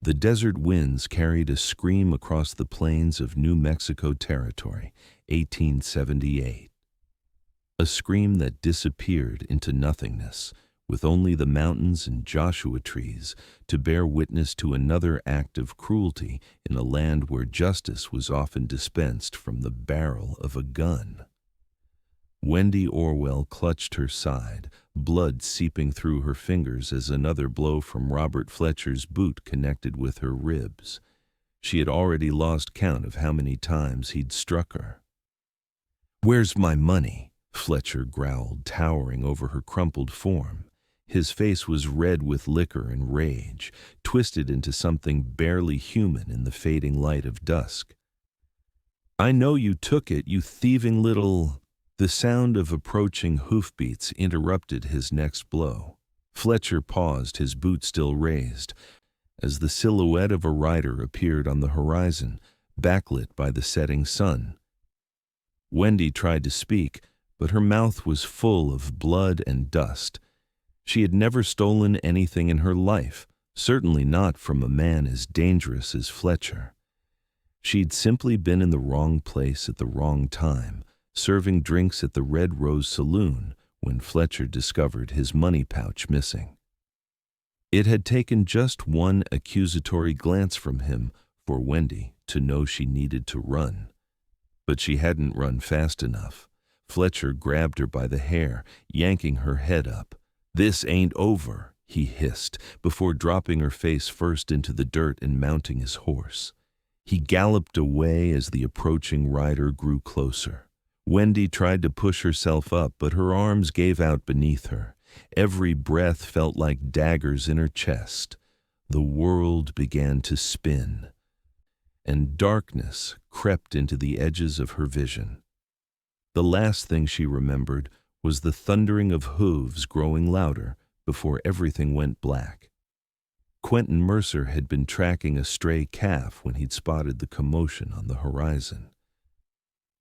The desert winds carried a scream across the plains of New Mexico Territory, 1878. A scream that disappeared into nothingness, with only the mountains and Joshua trees to bear witness to another act of cruelty in a land where justice was often dispensed from the barrel of a gun. Wendy Orwell clutched her side, blood seeping through her fingers as another blow from Robert Fletcher's boot connected with her ribs. She had already lost count of how many times he'd struck her. "Where's my money?" Fletcher growled, towering over her crumpled form. His face was red with liquor and rage, twisted into something barely human in the fading light of dusk. "I know you took it, you thieving little—" The sound of approaching hoofbeats interrupted his next blow. Fletcher paused, his boot still raised, as the silhouette of a rider appeared on the horizon, backlit by the setting sun. Wendy tried to speak, but her mouth was full of blood and dust. She had never stolen anything in her life, certainly not from a man as dangerous as Fletcher. She'd simply been in the wrong place at the wrong time, serving drinks at the Red Rose Saloon when Fletcher discovered his money pouch missing. It had taken just one accusatory glance from him for Wendy to know she needed to run. But she hadn't run fast enough. Fletcher grabbed her by the hair, yanking her head up. "This ain't over," he hissed, before dropping her face first into the dirt and mounting his horse. He galloped away as the approaching rider grew closer. Wendy tried to push herself up, but her arms gave out beneath her. Every breath felt like daggers in her chest. The world began to spin, and darkness crept into the edges of her vision. The last thing she remembered was the thundering of hooves growing louder before everything went black. Quentin Mercer had been tracking a stray calf when he'd spotted the commotion on the horizon.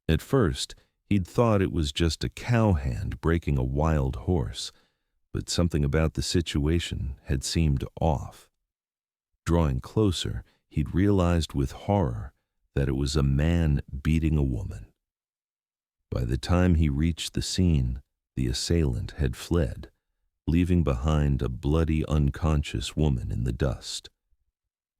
At first, he'd thought it was just a cowhand breaking a wild horse, but something about the situation had seemed off. Drawing closer, he'd realized with horror that it was a man beating a woman. By the time he reached the scene, the assailant had fled, leaving behind a bloody, unconscious woman in the dust.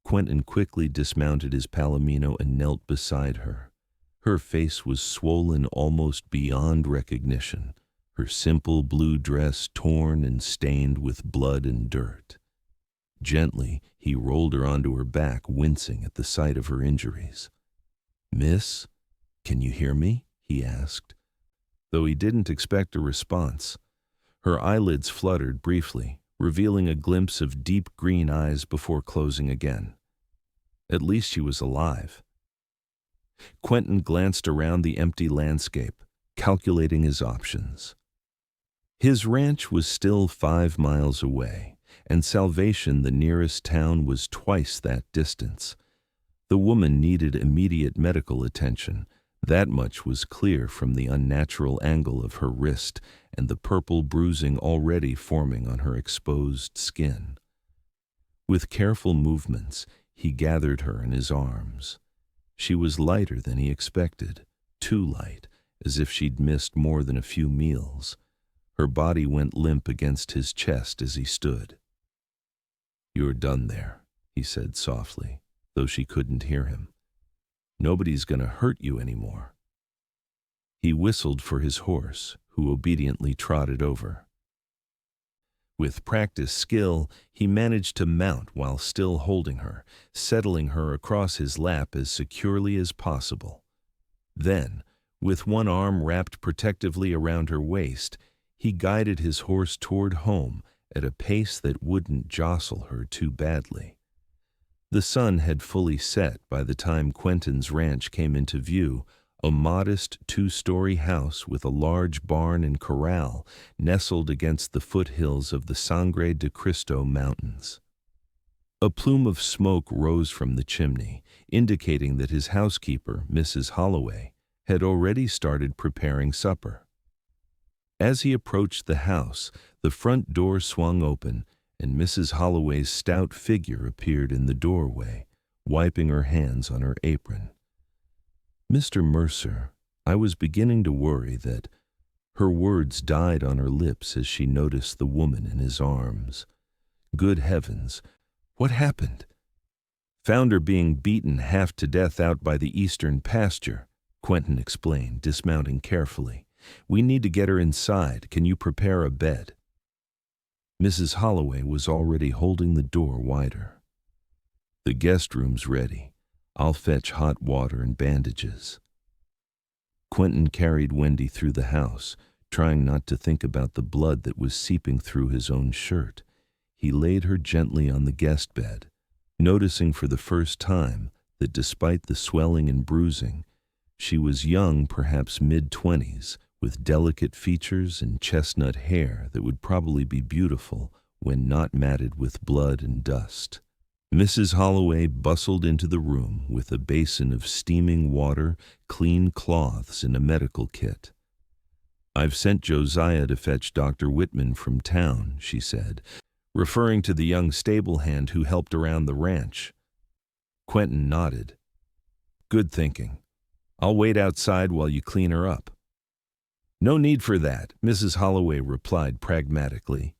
Quentyn quickly dismounted his palomino and knelt beside her. Her face was swollen almost beyond recognition, her simple blue dress torn and stained with blood and dirt. Gently, he rolled her onto her back, wincing at the sight of her injuries. "Miss, can you hear me?" he asked, though he didn't expect a response. Her eyelids fluttered briefly, revealing a glimpse of deep green eyes before closing again. At least she was alive. Quentyn glanced around the empty landscape, calculating his options. His ranch was still 5 miles away, and Salvation, the nearest town, was twice that distance. The woman needed immediate medical attention. That much was clear from the unnatural angle of her wrist and the purple bruising already forming on her exposed skin. With careful movements, he gathered her in his arms. She was lighter than he expected, too light, as if she'd missed more than a few meals. Her body went limp against his chest as he stood. "You're done there," he said softly, though she couldn't hear him. "Nobody's gonna hurt you anymore." He whistled for his horse, who obediently trotted over. With practiced skill, he managed to mount while still holding her, settling her across his lap as securely as possible. Then, with one arm wrapped protectively around her waist, he guided his horse toward home at a pace that wouldn't jostle her too badly. The sun had fully set by the time Quentyn's ranch came into view, a modest 2-story house with a large barn and corral nestled against the foothills of the Sangre de Cristo Mountains. A plume of smoke rose from the chimney, indicating that his housekeeper, Mrs. Holloway, had already started preparing supper. As he approached the house, the front door swung open, and Mrs. Holloway's stout figure appeared in the doorway, wiping her hands on her apron. "Mr. Mercer," I was beginning to worry that her words died on her lips as she noticed the woman in his arms. Good heavens, what happened? "Found her being beaten half to death out by the eastern pasture," Quentyn explained, dismounting carefully. "We need to get her inside. Can you prepare a bed?" Mrs. Holloway was already holding the door wider. "The guest room's ready. I'll fetch hot water and bandages." Quentyn carried Wendy through the house, trying not to think about the blood that was seeping through his own shirt. He laid her gently on the guest bed, noticing for the first time that despite the swelling and bruising, she was young, perhaps mid-20s, with delicate features and chestnut hair that would probably be beautiful when not matted with blood and dust. Mrs. Holloway bustled into the room with a basin of steaming water, clean cloths, and a medical kit. "I've sent Josiah to fetch Dr. Whitman from town," she said, referring to the young stable hand who helped around the ranch. Quentyn nodded. "Good thinking. I'll wait outside while you clean her up." "No need for that," Mrs. Holloway replied pragmatically.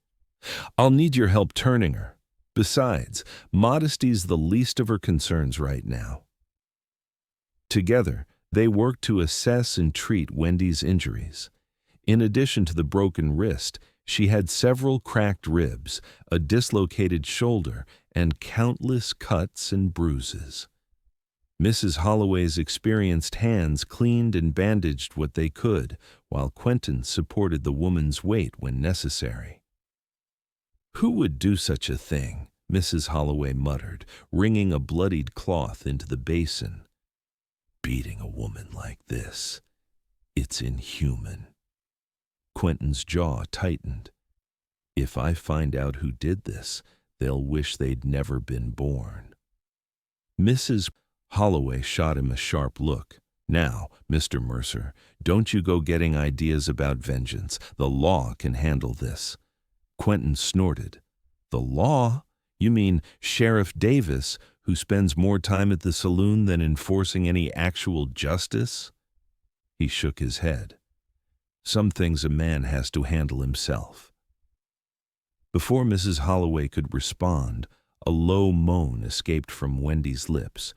"I'll need your help turning her. Besides, modesty's the least of her concerns right now." Together, they worked to assess and treat Wendy's injuries. In addition to the broken wrist, she had several cracked ribs, a dislocated shoulder, and countless cuts and bruises. Mrs. Holloway's experienced hands cleaned and bandaged what they could, while Quentyn supported the woman's weight when necessary. "Who would do such a thing?" Mrs. Holloway muttered, wringing a bloodied cloth into the basin. "Beating a woman like this. It's inhuman." Quentyn's jaw tightened. "If I find out who did this, they'll wish they'd never been born." Mrs. Holloway shot him a sharp look. "Now, Mr. Mercer, don't you go getting ideas about vengeance. The law can handle this." Quentyn snorted. "The law? You mean Sheriff Davis, who spends more time at the saloon than enforcing any actual justice?" He shook his head. "Some things a man has to handle himself." Before Mrs. Holloway could respond, a low moan escaped from Wendy's lips.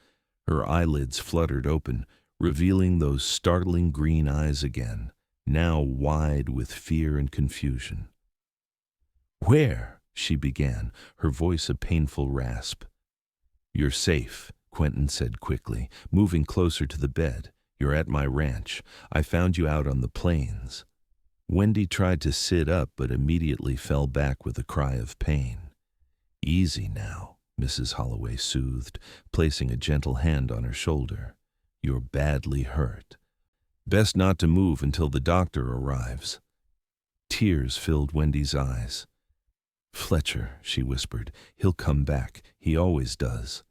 Her eyelids fluttered open, revealing those startling green eyes again, now wide with fear and confusion. "Where?" she began, her voice a painful rasp. "You're safe," Quentyn said quickly, moving closer to the bed. "You're at my ranch. I found you out on the plains." Wendy tried to sit up but immediately fell back with a cry of pain. "Easy now," Mrs. Holloway soothed, placing a gentle hand on her shoulder. "You're badly hurt. Best not to move until the doctor arrives." Tears filled Wendy's eyes. "Fletcher," she whispered. "He'll come back. He always does."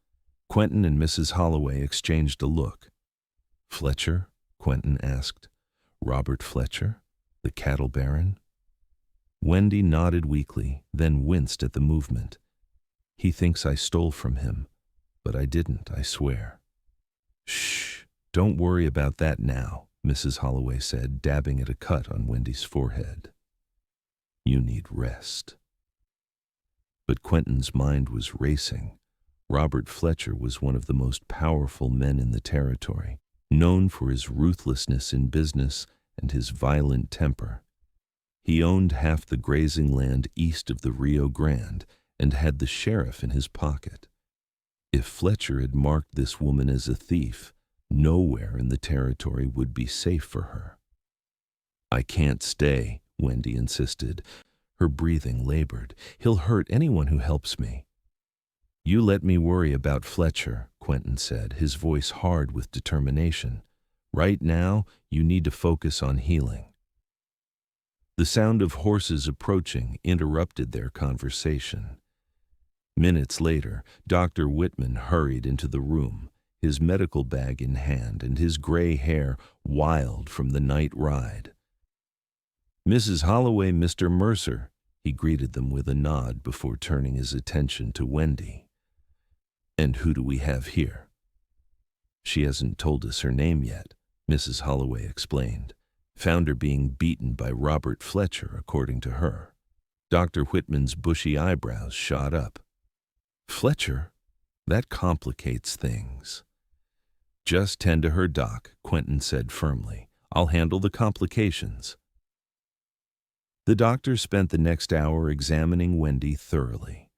Quentyn and Mrs. Holloway exchanged a look. "Fletcher?" Quentyn asked. "Robert Fletcher? The cattle baron?" Wendy nodded weakly, then winced at the movement. "He thinks I stole from him, but I didn't, I swear." "Shh, don't worry about that now," Mrs. Holloway said, dabbing at a cut on Wendy's forehead. "You need rest." But Quentyn's mind was racing. Robert Fletcher was one of the most powerful men in the territory, known for his ruthlessness in business and his violent temper. He owned half the grazing land east of the Rio Grande and had the sheriff in his pocket. If Fletcher had marked this woman as a thief, nowhere in the territory would be safe for her. "I can't stay," Wendy insisted. Her breathing labored. "He'll hurt anyone who helps me." "You let me worry about Fletcher," Quentyn said, his voice hard with determination. "Right now, you need to focus on healing." The sound of horses approaching interrupted their conversation. Minutes later, Dr. Whitman hurried into the room, his medical bag in hand and his gray hair wild from the night ride. "Mrs. Holloway, Mr. Mercer," He greeted them with a nod before turning his attention to Wendy. "And who do we have here?" "She hasn't told us her name yet," Mrs. Holloway explained. "Found her being beaten by Robert Fletcher, according to her." Dr. Whitman's bushy eyebrows shot up. "Fletcher? That complicates things." "Just tend to her, Doc," Quentyn said firmly. "I'll handle the complications." The doctor spent the next hour examining Wendy thoroughly,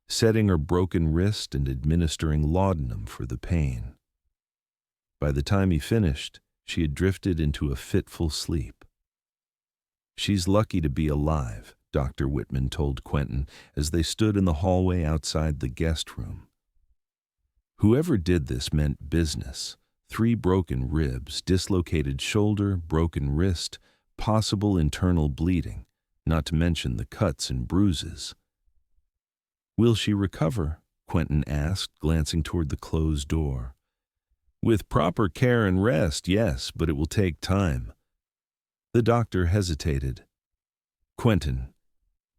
setting her broken wrist and administering laudanum for the pain. By the time he finished, she had drifted into a fitful sleep. "She's lucky to be alive," Dr. Whitman told Quentyn as they stood in the hallway outside the guest room. Whoever did this meant business. 3 broken ribs, dislocated shoulder, broken wrist, possible internal bleeding, not to mention the cuts and bruises. "Will she recover?" Quentyn asked, glancing toward the closed door. "With proper care and rest, yes, but it will take time." The doctor hesitated. "Quentyn,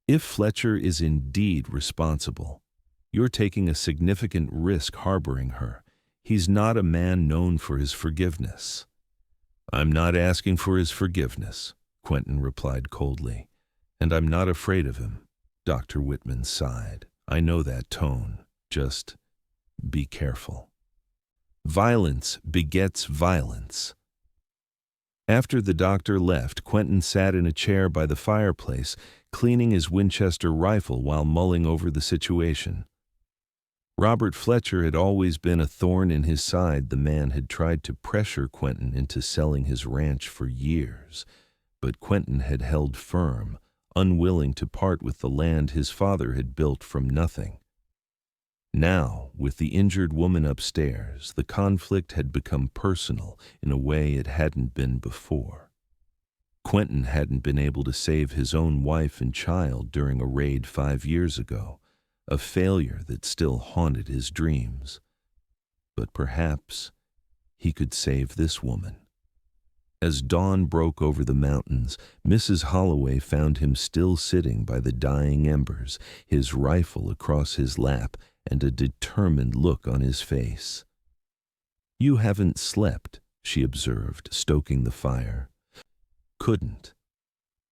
if Fletcher is indeed responsible, you're taking a significant risk harboring her. He's not a man known for his forgiveness." "I'm not asking for his forgiveness," Quentyn replied coldly. "And I'm not afraid of him." Dr. Whitman sighed. "I know that tone. Just be careful. Violence begets violence." After the doctor left, Quentyn sat in a chair by the fireplace, cleaning his Winchester rifle while mulling over the situation. Robert Fletcher had always been a thorn in his side. The man had tried to pressure Quentyn into selling his ranch for years, but Quentyn had held firm, unwilling to part with the land his father had built from nothing. Now, with the injured woman upstairs, the conflict had become personal in a way it hadn't been before. Quentyn hadn't been able to save his own wife and child during a raid 5 years ago, a failure that still haunted his dreams. But perhaps he could save this woman. As dawn broke over the mountains, Mrs. Holloway found him still sitting by the dying embers, his rifle across his lap and a determined look on his face. "You haven't slept," she observed, stoking the fire. "Couldn't."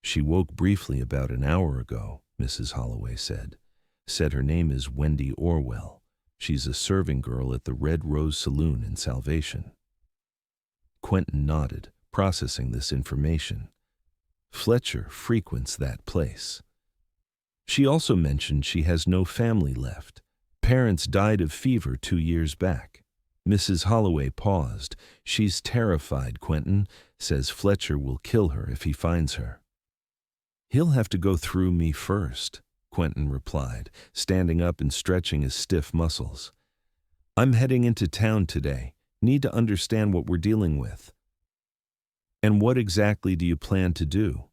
"She woke briefly about an hour ago," Mrs. Holloway said. "Said her name is Wendy Orwell. She's a serving girl at the Red Rose Saloon in Salvation." Quentyn nodded, processing this information. Fletcher frequents that place. She also mentioned she has no family left. Parents died of fever 2 years back. Mrs. Holloway paused. "She's terrified, Quentyn. Says Fletcher will kill her if he finds her." "He'll have to go through me first," Quentyn replied, standing up and stretching his stiff muscles. "I'm heading into town today. Need to understand what we're dealing with." "And what exactly do you plan to do?"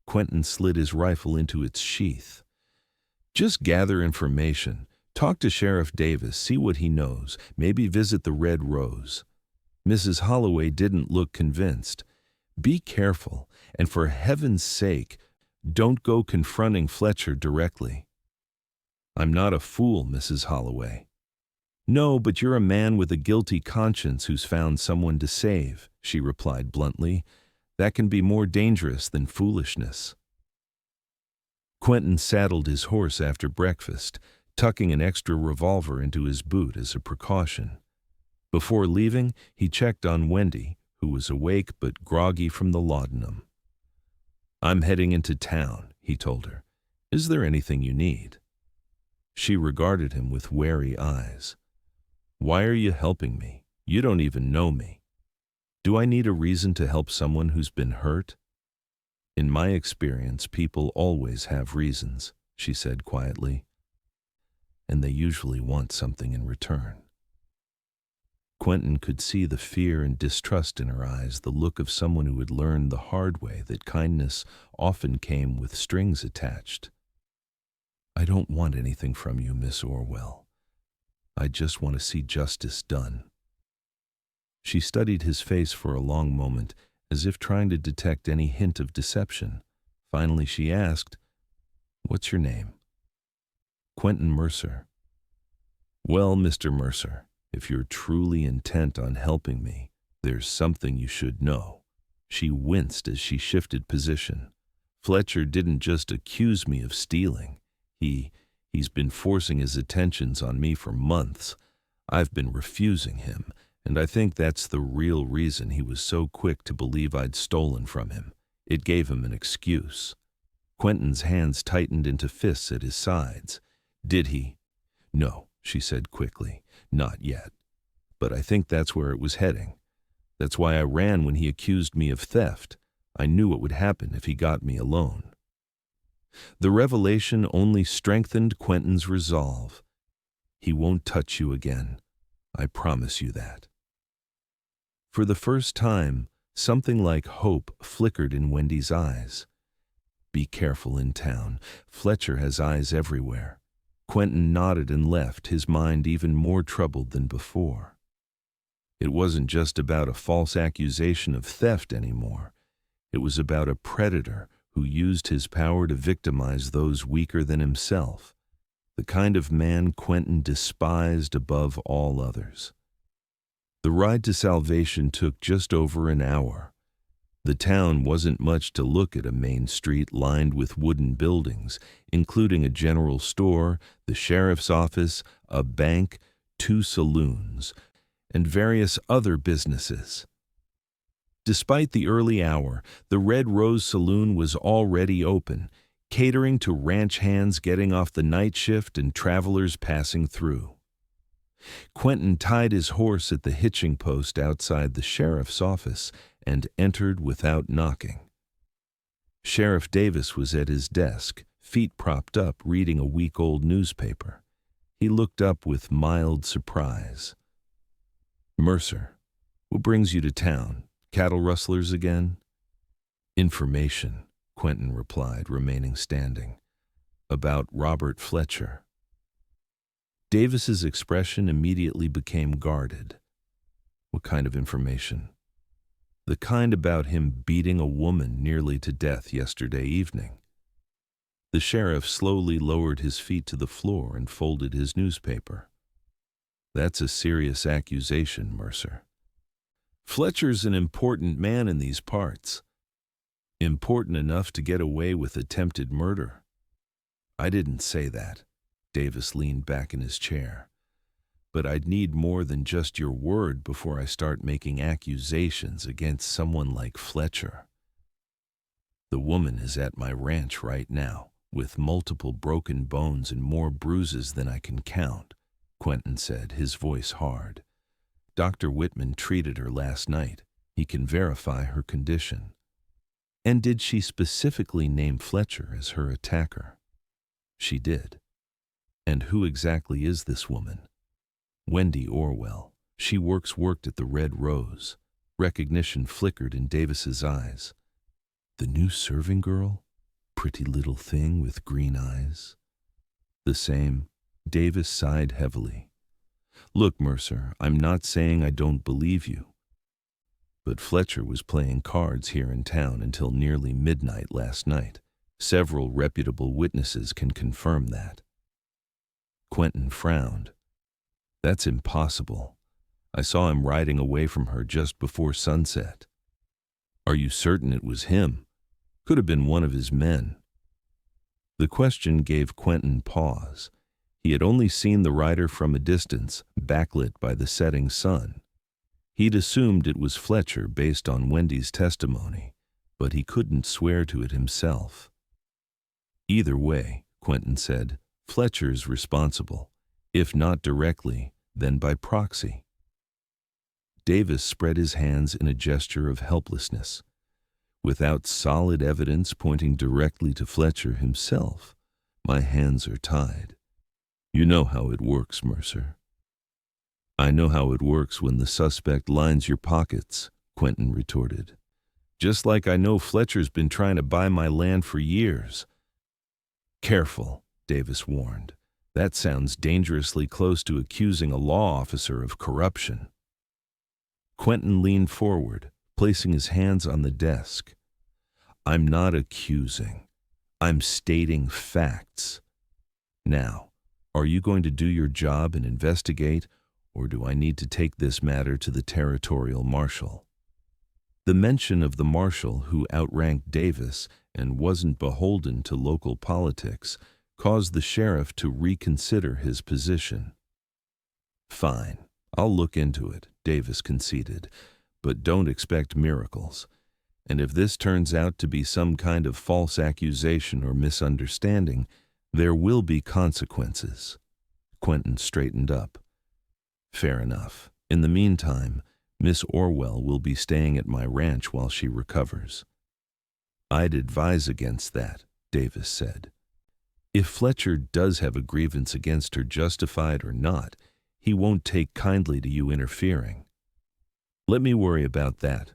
Quentyn slid his rifle into its sheath. "Just gather information. Talk to Sheriff Davis, see what he knows, maybe visit the Red Rose." Mrs. Holloway didn't look convinced. "Be careful, and for heaven's sake, don't go confronting Fletcher directly." "I'm not a fool, Mrs. Holloway." "No, but you're a man with a guilty conscience who's found someone to save," she replied bluntly. "That can be more dangerous than foolishness." Quentyn saddled his horse after breakfast, tucking an extra revolver into his boot as a precaution. Before leaving, he checked on Wendy, who was awake but groggy from the laudanum. "I'm heading into town," he told her. "Is there anything you need?" She regarded him with wary eyes. "Why are you helping me? You don't even know me." "Do I need a reason to help someone who's been hurt?" "In my experience, people always have reasons," she said quietly. "And they usually want something in return." Quentyn could see the fear and distrust in her eyes, the look of someone who had learned the hard way that kindness often came with strings attached. "I don't want anything from you, Miss Orwell. I just want to see justice done." She studied his face for a long moment, as if trying to detect any hint of deception. Finally she asked, What's your name? Quentin Mercer. Well, Mr. Mercer, if you're truly intent on helping me, there's something you should know. She winced as she shifted position. Fletcher didn't just accuse me of stealing. He's been forcing his attentions on me for months. I've been refusing him, and I think that's the real reason he was so quick to believe I'd stolen from him. It gave him an excuse. Quentin's hands tightened into fists at his sides. Did he? No, she said quickly. Not yet. But I think that's where it was heading. That's why I ran when he accused me of theft. I knew what would happen if he got me alone. The revelation only strengthened Quentin's resolve. He won't touch you again. I promise you that. For the first time, something like hope flickered in Wendy's eyes. Be careful in town. Fletcher has eyes everywhere. Quentyn nodded and left, his mind even more troubled than before. It wasn't just about a false accusation of theft anymore. It was about a predator who used his power to victimize those weaker than himself, the kind of man Quentyn despised above all others. The ride to salvation took just over an hour. The town wasn't much to look at, a main street lined with wooden buildings, including a general store, the sheriff's office, a bank, 2 saloons, and various other businesses. Despite the early hour, the Red Rose Saloon was already open, catering to ranch hands getting off the night shift and travelers passing through. Quentyn tied his horse at the hitching post outside the sheriff's office and entered without knocking. Sheriff Davis was at his desk, feet propped up, reading a week-old newspaper. He looked up with mild surprise. Mercer, what brings you to town? Cattle rustlers again? Information, Quentyn replied, remaining standing. About Robert Fletcher. Davis's expression immediately became guarded. What kind of information? The kind about him beating a woman nearly to death yesterday evening. The sheriff slowly lowered his feet to the floor and folded his newspaper. That's a serious accusation, Mercer. Fletcher's an important man in these parts. Important enough to get away with attempted murder. I didn't say that. Davis leaned back in his chair. But I'd need more than just your word before I start making accusations against someone like Fletcher. The woman is at my ranch right now, with multiple broken bones and more bruises than I can count, Quentyn said, his voice hard. Dr. Whitman treated her last night. He can verify her condition. And did she specifically name Fletcher as her attacker? She did. And who exactly is this woman? Wendy Orwell. She worked at the Red Rose. Recognition flickered in Davis's eyes. The new serving girl? Pretty little thing with green eyes? The same. Davis sighed heavily. Look, Mercer, I'm not saying I don't believe you. But Fletcher was playing cards here in town until nearly midnight last night. Several reputable witnesses can confirm that. Quentyn frowned. That's impossible. I saw him riding away from her just before sunset. Are you certain it was him? Could have been one of his men. The question gave Quentyn pause. He had only seen the rider from a distance, backlit by the setting sun. He'd assumed it was Fletcher based on Wendy's testimony, but he couldn't swear to it himself. Either way, Quentyn said, Fletcher's responsible. If not directly, then by proxy. Davis spread his hands in a gesture of helplessness. Without solid evidence pointing directly to Fletcher himself, my hands are tied. You know how it works, Mercer. I know how it works when the suspect lines your pockets, Quentyn retorted. Just like I know Fletcher's been trying to buy my land for years. Careful, Davis warned. That sounds dangerously close to accusing a law officer of corruption. Quentyn leaned forward, placing his hands on the desk. I'm not accusing. I'm stating facts. Now, are you going to do your job and investigate, or do I need to take this matter to the territorial marshal? The mention of the marshal who outranked Davis and wasn't beholden to local politics caused the sheriff to reconsider his position. Fine, I'll look into it, Davis conceded, but don't expect miracles. And if this turns out to be some kind of false accusation or misunderstanding, there will be consequences. Quentyn straightened up. Fair enough. In the meantime, Miss Orwell will be staying at my ranch while she recovers. I'd advise against that, Davis said. If Fletcher does have a grievance against her, justified or not, he won't take kindly to you interfering. Let me worry about that.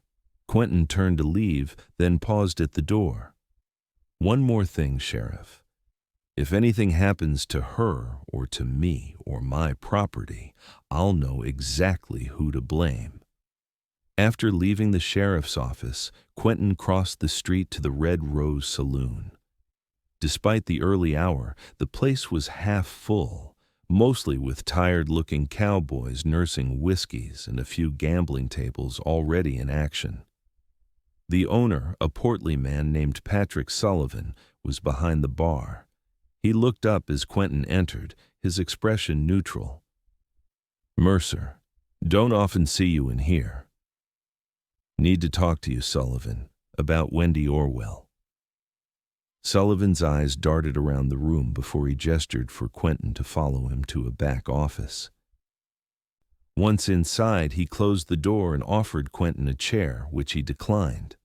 Quentyn turned to leave, then paused at the door. One more thing, Sheriff. If anything happens to her or to me or my property, I'll know exactly who to blame. After leaving the sheriff's office, Quentyn crossed the street to the Red Rose Saloon. Despite the early hour, the place was half full, mostly with tired-looking cowboys nursing whiskeys and a few gambling tables already in action. The owner, a portly man named Patrick Sullivan, was behind the bar. He looked up as Quentyn entered, his expression neutral. Mercer, don't often see you in here. Need to talk to you, Sullivan, about Wendy Orwell. Sullivan's eyes darted around the room before he gestured for Quentyn to follow him to a back office. Once inside, he closed the door and offered Quentyn a chair, which he declined.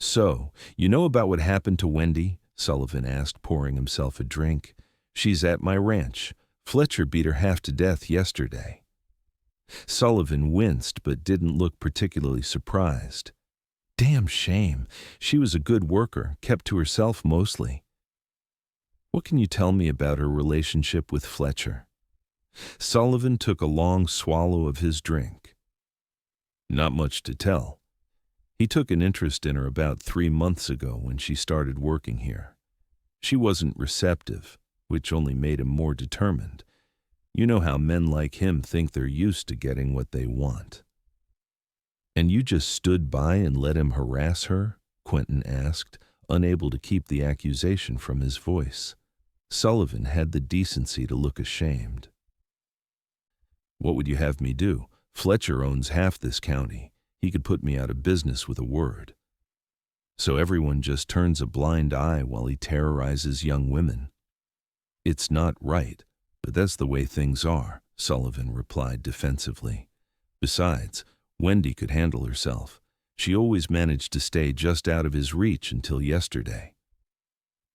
So, you know about what happened to Wendy? Sullivan asked, pouring himself a drink. She's at my ranch. Fletcher beat her half to death yesterday. Sullivan winced but didn't look particularly surprised. Damn shame. She was a good worker, kept to herself mostly. What can you tell me about her relationship with Fletcher? Sullivan took a long swallow of his drink. Not much to tell. He took an interest in her about 3 months ago when she started working here. She wasn't receptive, which only made him more determined. You know how men like him think they're used to getting what they want. And you just stood by and let him harass her? Quentyn asked, unable to keep the accusation from his voice. Sullivan had the decency to look ashamed. What would you have me do? Fletcher owns half this county. He could put me out of business with a word. So everyone just turns a blind eye while he terrorizes young women. It's not right, but that's the way things are, Sullivan replied defensively. Besides, Wendy could handle herself. She always managed to stay just out of his reach until yesterday.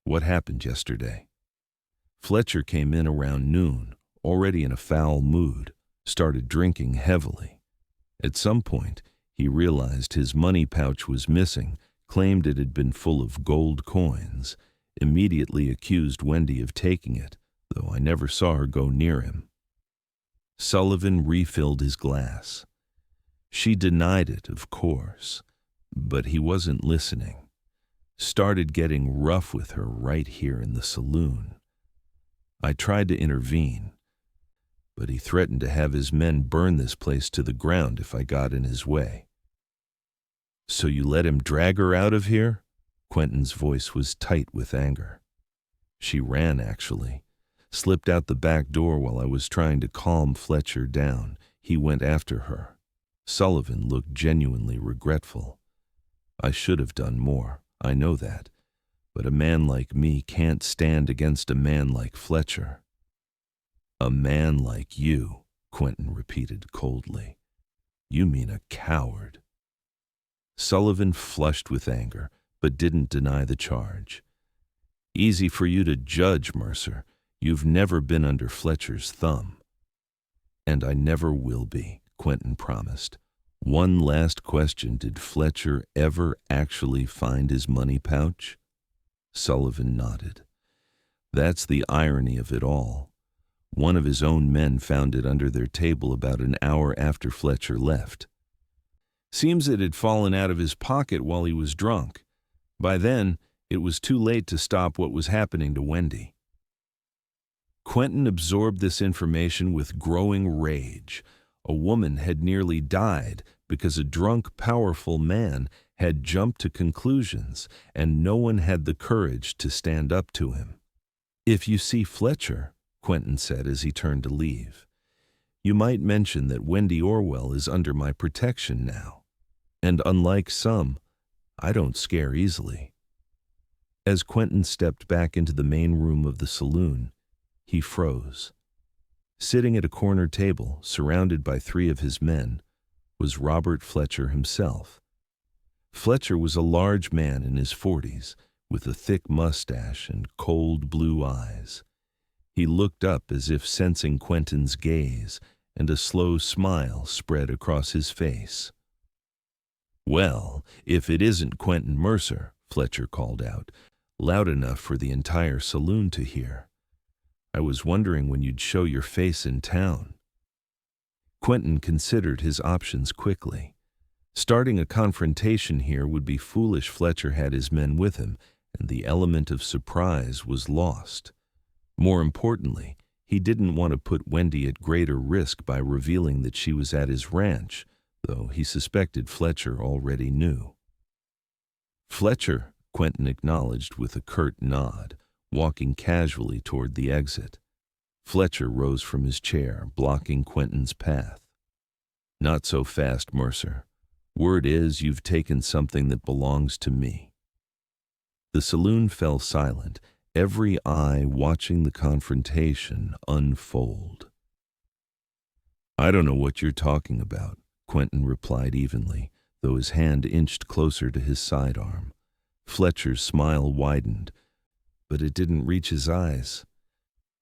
What happened yesterday? Fletcher came in around noon, already in a foul mood, started drinking heavily. At some point, he realized his money pouch was missing, claimed it had been full of gold coins, immediately accused Wendy of taking it, though I never saw her go near him. Sullivan refilled his glass. She denied it, of course, but he wasn't listening. Started getting rough with her right here in the saloon. I tried to intervene, but he threatened to have his men burn this place to the ground if I got in his way. So you let him drag her out of here? Quentyn's voice was tight with anger. She ran, actually. Slipped out the back door while I was trying to calm Fletcher down. He went after her. Sullivan looked genuinely regretful. I should have done more, I know that. But a man like me can't stand against a man like Fletcher. A man like you, Quentyn repeated coldly. You mean a coward. Sullivan flushed with anger, but didn't deny the charge. Easy for you to judge, Mercer. You've never been under Fletcher's thumb. And I never will be, Quentyn promised. One last question. Did Fletcher ever actually find his money pouch? Sullivan nodded. That's the irony of it all. One of his own men found it under their table about an hour after Fletcher left. Seems it had fallen out of his pocket while he was drunk. By then, It was too late to stop what was happening to Wendy. Quentyn absorbed this information with growing rage. A woman had nearly died because a drunk, powerful man had jumped to conclusions, and no one had the courage to stand up to him. "If you see Fletcher," Quentyn said as he turned to leave, "you might mention that Wendy Orwell is under my protection now. And unlike some, I don't scare easily." As Quentyn stepped back into the main room of the saloon, he froze. Sitting at a corner table, surrounded by 3 of his men, was Robert Fletcher himself. Fletcher was a large man in his 40s, with a thick mustache and cold blue eyes. He looked up as if sensing Quentyn's gaze, and a slow smile spread across his face. "Well, if it isn't Quentin Mercer," Fletcher called out, loud enough for the entire saloon to hear. "I was wondering when you'd show your face in town." Quentyn considered his options quickly. Starting a confrontation here would be foolish. Fletcher had his men with him, and the element of surprise was lost. More importantly, he didn't want to put Wendy at greater risk by revealing that she was at his ranch, though he suspected Fletcher already knew. "Fletcher," Quentyn acknowledged with a curt nod, walking casually toward the exit. Fletcher rose from his chair, blocking Quentyn's path. "Not so fast, Mercer. Word is you've taken something that belongs to me." The saloon fell silent, every eye watching the confrontation unfold. "I don't know what you're talking about," Quentyn replied evenly, though his hand inched closer to his sidearm. Fletcher's smile widened, but it didn't reach his eyes.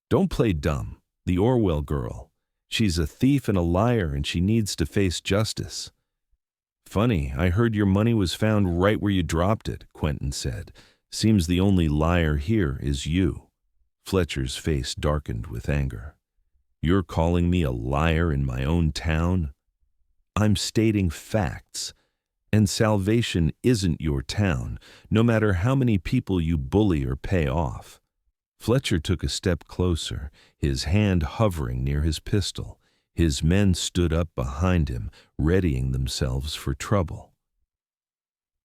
"Don't play dumb. The Orwell girl. She's a thief and a liar, and she needs to face justice." "Funny, I heard your money was found right where you dropped it," Quentyn said. "Seems the only liar here is you." Fletcher's face darkened with anger. "You're calling me a liar in my own town?" "I'm stating facts. And Salvation isn't your town, no matter how many people you bully or pay off." Fletcher took a step closer, his hand hovering near his pistol. His men stood up behind him, readying themselves for trouble.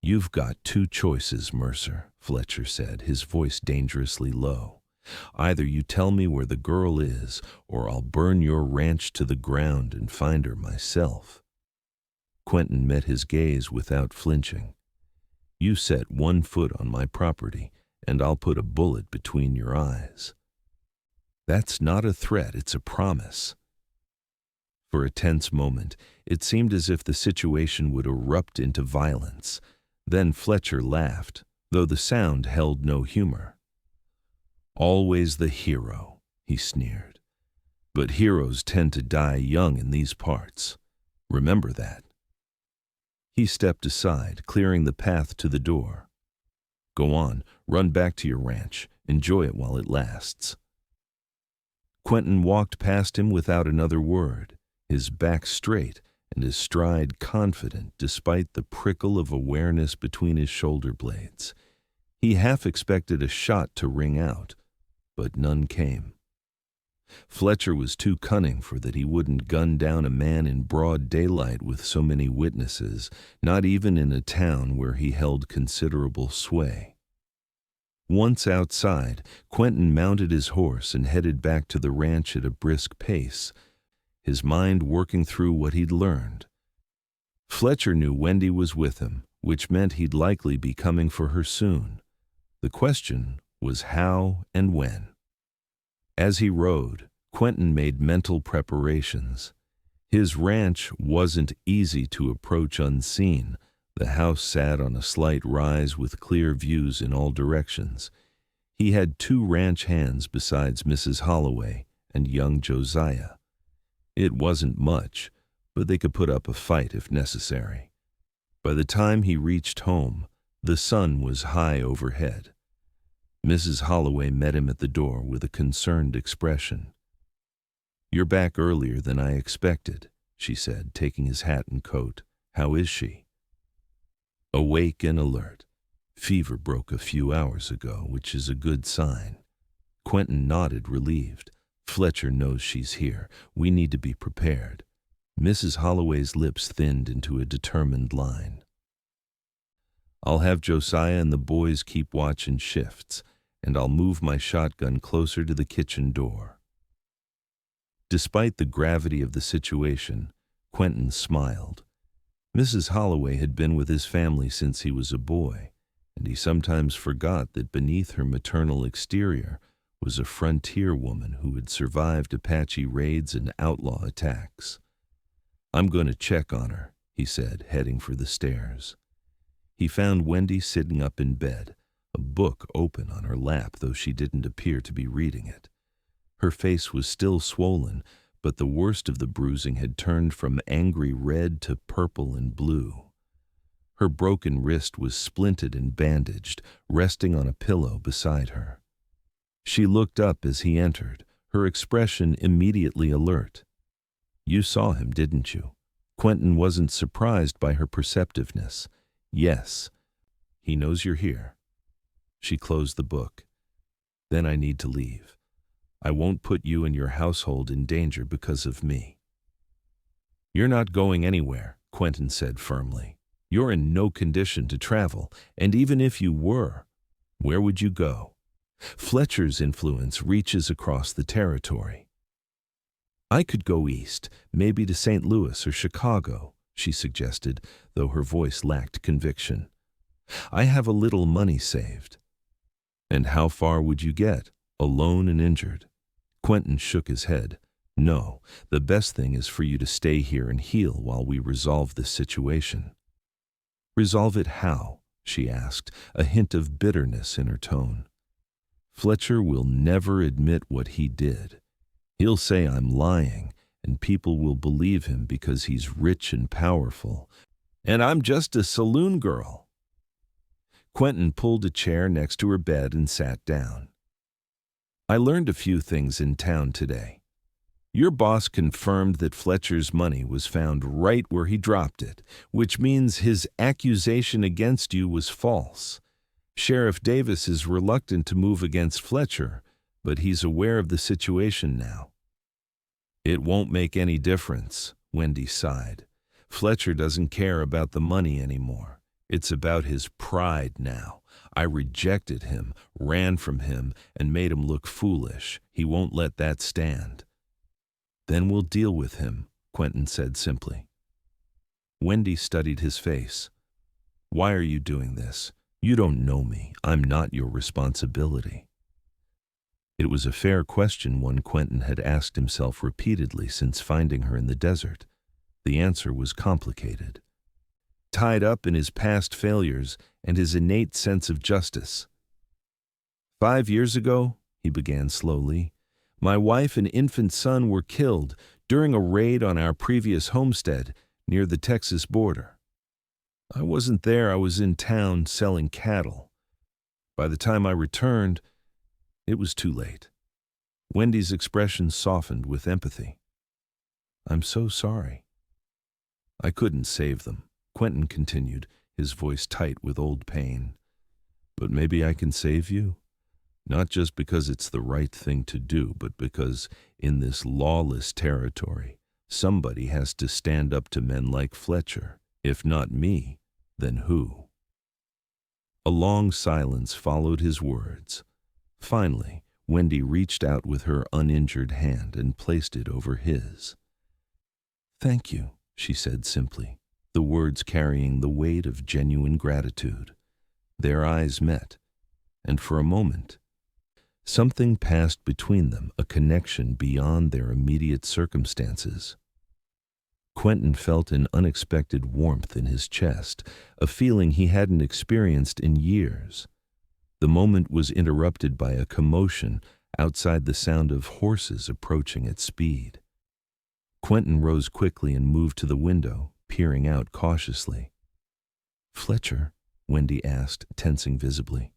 "You've got 2 choices, Mercer," Fletcher said, his voice dangerously low. "Either you tell me where the girl is, or I'll burn your ranch to the ground and find her myself." Quentyn met his gaze without flinching. "You set 1 foot on my property, and I'll put a bullet between your eyes." "That's not a threat, it's a promise." For a tense moment, it seemed as if the situation would erupt into violence. Then Fletcher laughed, though the sound held no humor. "Always the hero," he sneered. "But heroes tend to die young in these parts. Remember that." He stepped aside, clearing the path to the door. "Go on, run back to your ranch. Enjoy it while it lasts." Quentyn walked past him without another word, his back straight and his stride confident despite the prickle of awareness between his shoulder blades. He half expected a shot to ring out, but none came. Fletcher was too cunning for that. He wouldn't gun down a man in broad daylight with so many witnesses, not even in a town where he held considerable sway. Once outside, Quentyn mounted his horse and headed back to the ranch at a brisk pace, his mind working through what he'd learned. Fletcher knew Wendy was with him, which meant he'd likely be coming for her soon. The question was how and when. As he rode, Quentyn made mental preparations. His ranch wasn't easy to approach unseen. The house sat on a slight rise with clear views in all directions. He had 2 ranch hands besides Mrs. Holloway and young Josiah. It wasn't much, but they could put up a fight if necessary. By the time he reached home, the sun was high overhead. Mrs. Holloway met him at the door with a concerned expression. "You're back earlier than I expected," she said, taking his hat and coat. "How is she?" "Awake and alert. Fever broke a few hours ago, which is a good sign. Quentyn nodded, relieved. Fletcher knows she's here. We need to be prepared. Mrs. Holloway's lips thinned into a determined line. I'll have Josiah and the boys keep watch in shifts, and I'll move my shotgun closer to the kitchen door. Despite the gravity of the situation, Quentyn smiled. Mrs. Holloway had been with his family since he was a boy, and he sometimes forgot that beneath her maternal exterior was a frontier woman who had survived Apache raids and outlaw attacks. I'm going to check on her, he said, heading for the stairs. He found Wendy sitting up in bed, a book open on her lap, though she didn't appear to be reading it. Her face was still swollen, but the worst of the bruising had turned from angry red to purple and blue. Her broken wrist was splinted and bandaged, resting on a pillow beside her. She looked up as he entered, her expression immediately alert. You saw him, didn't you? Quentyn wasn't surprised by her perceptiveness. Yes. He knows you're here. She closed the book. Then I need to leave. I won't put you and your household in danger because of me. You're not going anywhere, Quentyn said firmly. You're in no condition to travel, and even if you were, where would you go? Fletcher's influence reaches across the territory. I could go east, maybe to St. Louis or Chicago, she suggested, though her voice lacked conviction. I have a little money saved. And how far would you get, alone and injured? Quentyn shook his head. No, the best thing is for you to stay here and heal while we resolve this situation. Resolve it how? She asked, a hint of bitterness in her tone. Fletcher will never admit what he did. He'll say I'm lying, and people will believe him because he's rich and powerful, and I'm just a saloon girl. Quentyn pulled a chair next to her bed and sat down. I learned a few things in town today. Your boss confirmed that Fletcher's money was found right where he dropped it, which means his accusation against you was false. Sheriff Davis is reluctant to move against Fletcher, but he's aware of the situation now. It won't make any difference, Wendy sighed. Fletcher doesn't care about the money anymore. It's about his pride now. I rejected him, ran from him, and made him look foolish. He won't let that stand. Then we'll deal with him, Quentyn said simply. Wendy studied his face. Why are you doing this? You don't know me. I'm not your responsibility. It was a fair question, one Quentyn had asked himself repeatedly since finding her in the desert. The answer was complicated. Tied up in his past failures and his innate sense of justice. 5 years ago, he began slowly, my wife and infant son were killed during a raid on our previous homestead near the Texas border. I wasn't there. I was in town selling cattle. By the time I returned, it was too late. Wendy's expression softened with empathy. I'm so sorry. I couldn't save them, Quentyn continued, his voice tight with old pain. But maybe I can save you? Not just because it's the right thing to do, but because in this lawless territory, somebody has to stand up to men like Fletcher. If not me, then who? A long silence followed his words. Finally, Wendy reached out with her uninjured hand and placed it over his. Thank you, she said simply, the words carrying the weight of genuine gratitude. Their eyes met, and for a moment, something passed between them, a connection beyond their immediate circumstances. Quentyn felt an unexpected warmth in his chest, a feeling he hadn't experienced in years. The moment was interrupted by a commotion outside, the sound of horses approaching at speed. Quentyn rose quickly and moved to the window, peering out cautiously. Fletcher? Wendy asked, tensing visibly.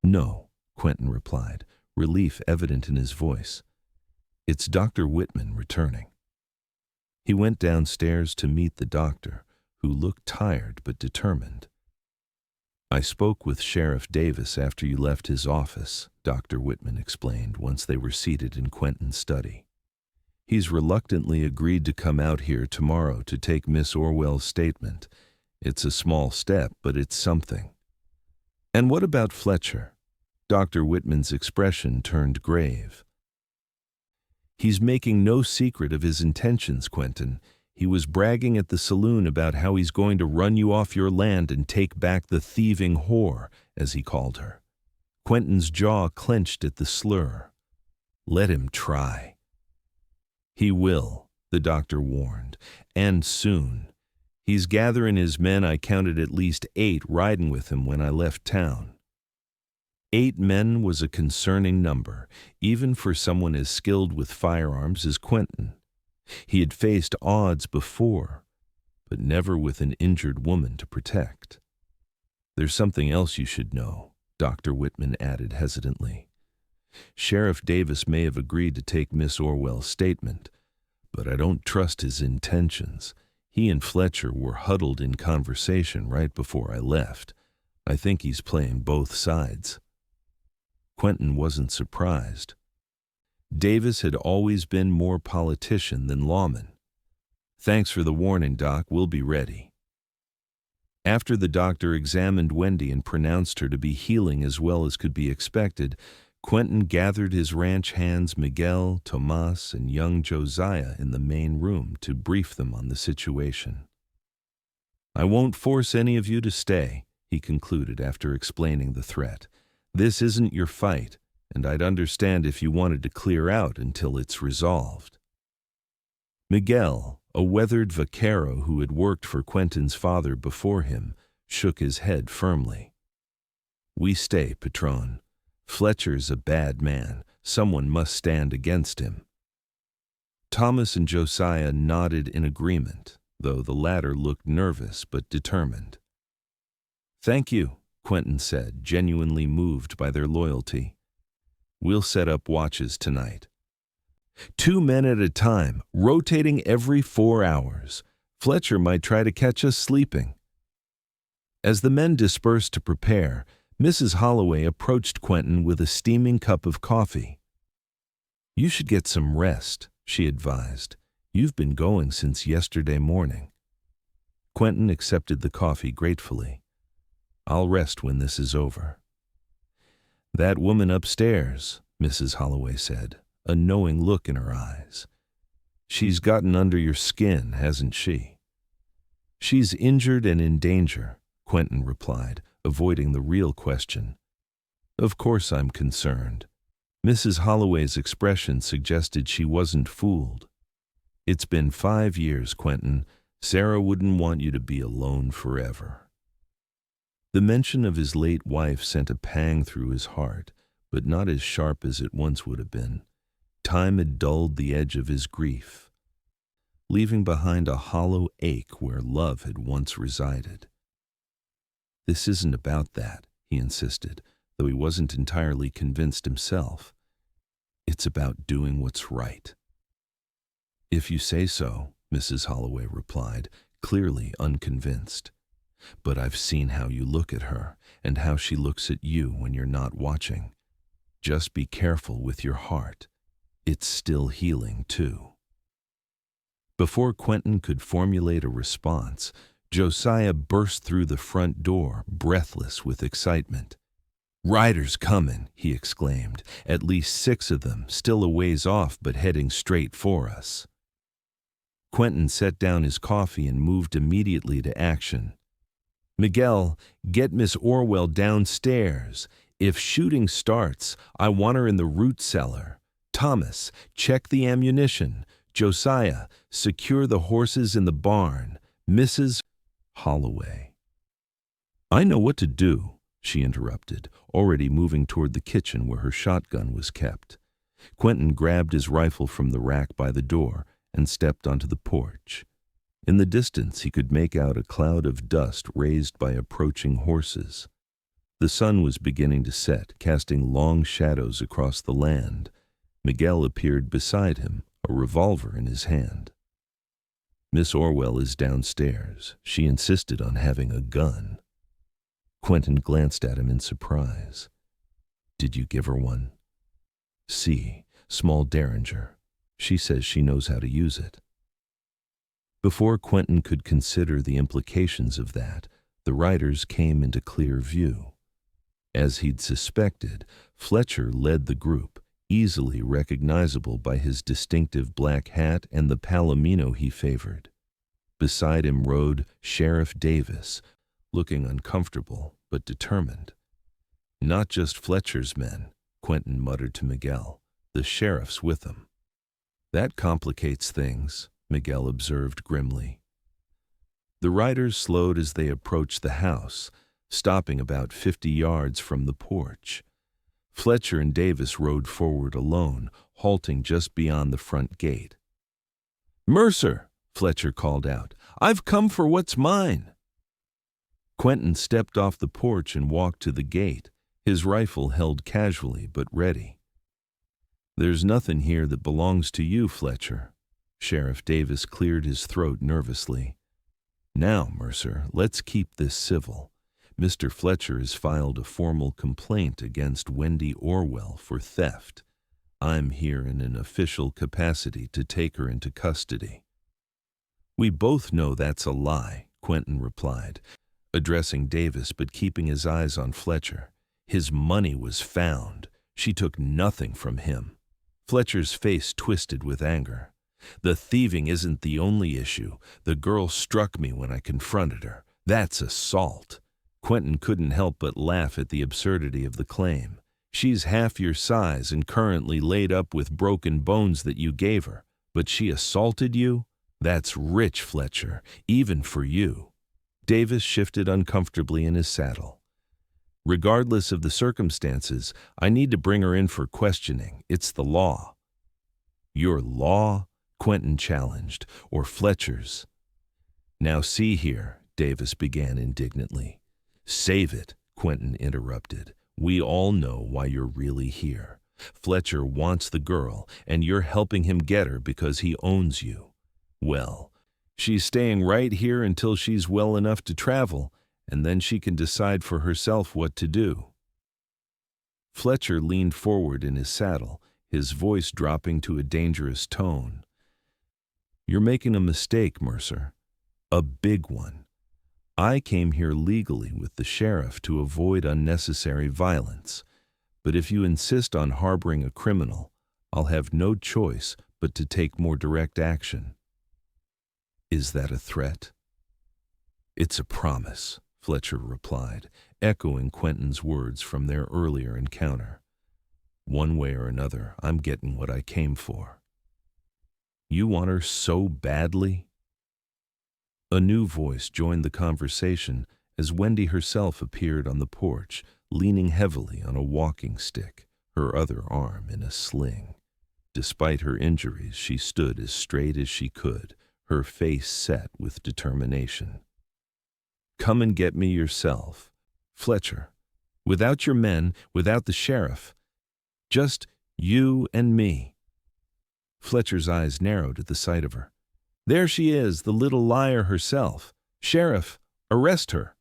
No, Quentyn replied, relief evident in his voice. It's Dr. Whitman returning. He went downstairs to meet the doctor, who looked tired but determined. I spoke with Sheriff Davis after you left his office, Dr. Whitman explained once they were seated in Quentyn's study. He's reluctantly agreed to come out here tomorrow to take Miss Orwell's statement. It's a small step, but it's something. And what about Fletcher? Dr. Whitman's expression turned grave. He's making no secret of his intentions, Quentyn. He was bragging at the saloon about how he's going to run you off your land and take back the thieving whore, as he called her. Quentyn's jaw clenched at the slur. Let him try. He will, the doctor warned, and soon. He's gathering his men. I counted at least 8 riding with him when I left town. 8 men was a concerning number, even for someone as skilled with firearms as Quentyn. He had faced odds before, but never with an injured woman to protect. There's something else you should know, Dr. Whitman added hesitantly. Sheriff Davis may have agreed to take Miss Orwell's statement, but I don't trust his intentions. He and Fletcher were huddled in conversation right before I left. I think he's playing both sides. Quentyn wasn't surprised. Davis had always been more politician than lawman. Thanks for the warning, Doc. We'll be ready. After the doctor examined Wendy and pronounced her to be healing as well as could be expected, Quentyn gathered his ranch hands Miguel, Tomas, and young Josiah in the main room to brief them on the situation. I won't force any of you to stay, he concluded after explaining the threat. This isn't your fight, and I'd understand if you wanted to clear out until it's resolved. Miguel, a weathered vaquero who had worked for Quentyn's father before him, shook his head firmly. We stay, Patron. Fletcher's a bad man. Someone must stand against him. Thomas and Josiah nodded in agreement, though the latter looked nervous but determined. Thank you, Quentyn said, genuinely moved by their loyalty. We'll set up watches tonight. 2 men at a time, rotating every 4 hours. Fletcher might try to catch us sleeping. As the men dispersed to prepare, Mrs. Holloway approached Quentyn with a steaming cup of coffee. You should get some rest, she advised. You've been going since yesterday morning. Quentyn accepted the coffee gratefully. I'll rest when this is over. That woman upstairs, Mrs. Holloway said, a knowing look in her eyes. She's gotten under your skin, hasn't she? She's injured and in danger, Quentyn replied, avoiding the real question. Of course I'm concerned. Mrs. Holloway's expression suggested she wasn't fooled. It's been 5 years, Quentyn. Sarah wouldn't want you to be alone forever. The mention of his late wife sent a pang through his heart, but not as sharp as it once would have been. Time had dulled the edge of his grief, leaving behind a hollow ache where love had once resided. This isn't about that, he insisted, though he wasn't entirely convinced himself. It's about doing what's right. If you say so, Mrs. Holloway replied, clearly unconvinced. But I've seen how you look at her, and how she looks at you when you're not watching. Just be careful with your heart. It's still healing, too. Before Quentyn could formulate a response, Josiah burst through the front door, breathless with excitement. Riders coming, he exclaimed, at least 6 of them, still a ways off but heading straight for us. Quentyn set down his coffee and moved immediately to action. Miguel, get Miss Orwell downstairs. If shooting starts, I want her in the root cellar. Thomas, check the ammunition. Josiah, secure the horses in the barn. Mrs. Holloway. I know what to do, she interrupted, already moving toward the kitchen where her shotgun was kept. Quentyn grabbed his rifle from the rack by the door and stepped onto the porch. In the distance, he could make out a cloud of dust raised by approaching horses. The sun was beginning to set, casting long shadows across the land. Miguel appeared beside him, a revolver in his hand. Miss Orwell is downstairs. She insisted on having a gun. Quentyn glanced at him in surprise. Did you give her one? See, small derringer. She says she knows how to use it. Before Quentyn could consider the implications of that, the riders came into clear view. As he'd suspected, Fletcher led the group, easily recognizable by his distinctive black hat and the palomino he favored. Beside him rode Sheriff Davis, looking uncomfortable but determined. Not just Fletcher's men, Quentyn muttered to Miguel. The sheriff's with them. That complicates things, Miguel observed grimly. The riders slowed as they approached the house, stopping about 50 yards from the porch. Fletcher and Davis rode forward alone, halting just beyond the front gate. "Mercer," Fletcher called out, "I've come for what's mine." Quentyn stepped off the porch and walked to the gate, his rifle held casually but ready. "There's nothing here that belongs to you, Fletcher." Sheriff Davis cleared his throat nervously. "Now, Mercer, let's keep this civil. Mr. Fletcher has filed a formal complaint against Wendy Orwell for theft. I'm here in an official capacity to take her into custody." "We both know that's a lie," Quentyn replied, addressing Davis but keeping his eyes on Fletcher. "His money was found. She took nothing from him." Fletcher's face twisted with anger. "The thieving isn't the only issue. The girl struck me when I confronted her. That's assault." Quentyn couldn't help but laugh at the absurdity of the claim. "She's half your size and currently laid up with broken bones that you gave her, but she assaulted you? That's rich, Fletcher, even for you." Davis shifted uncomfortably in his saddle. "Regardless of the circumstances, I need to bring her in for questioning. It's the law." "Your law?" Quentyn challenged, "or Fletcher's?" "Now see here," Davis began indignantly. "Save it," Quentyn interrupted. "We all know why you're really here. Fletcher wants the girl, and you're helping him get her because he owns you. Well, she's staying right here until she's well enough to travel, and then she can decide for herself what to do." Fletcher leaned forward in his saddle, his voice dropping to a dangerous tone. "You're making a mistake, Mercer. A big one. I came here legally with the sheriff to avoid unnecessary violence, but if you insist on harboring a criminal, I'll have no choice but to take more direct action." "Is that a threat?" "It's a promise," Fletcher replied, echoing Quentyn's words from their earlier encounter. "One way or another, I'm getting what I came for." "You want her so badly?" A new voice joined the conversation as Wendy herself appeared on the porch, leaning heavily on a walking stick, her other arm in a sling. Despite her injuries, she stood as straight as she could, her face set with determination. "Come and get me yourself, Fletcher. Without your men, without the sheriff. Just you and me." Fletcher's eyes narrowed at the sight of her. "There she is, the little liar herself. Sheriff, arrest her."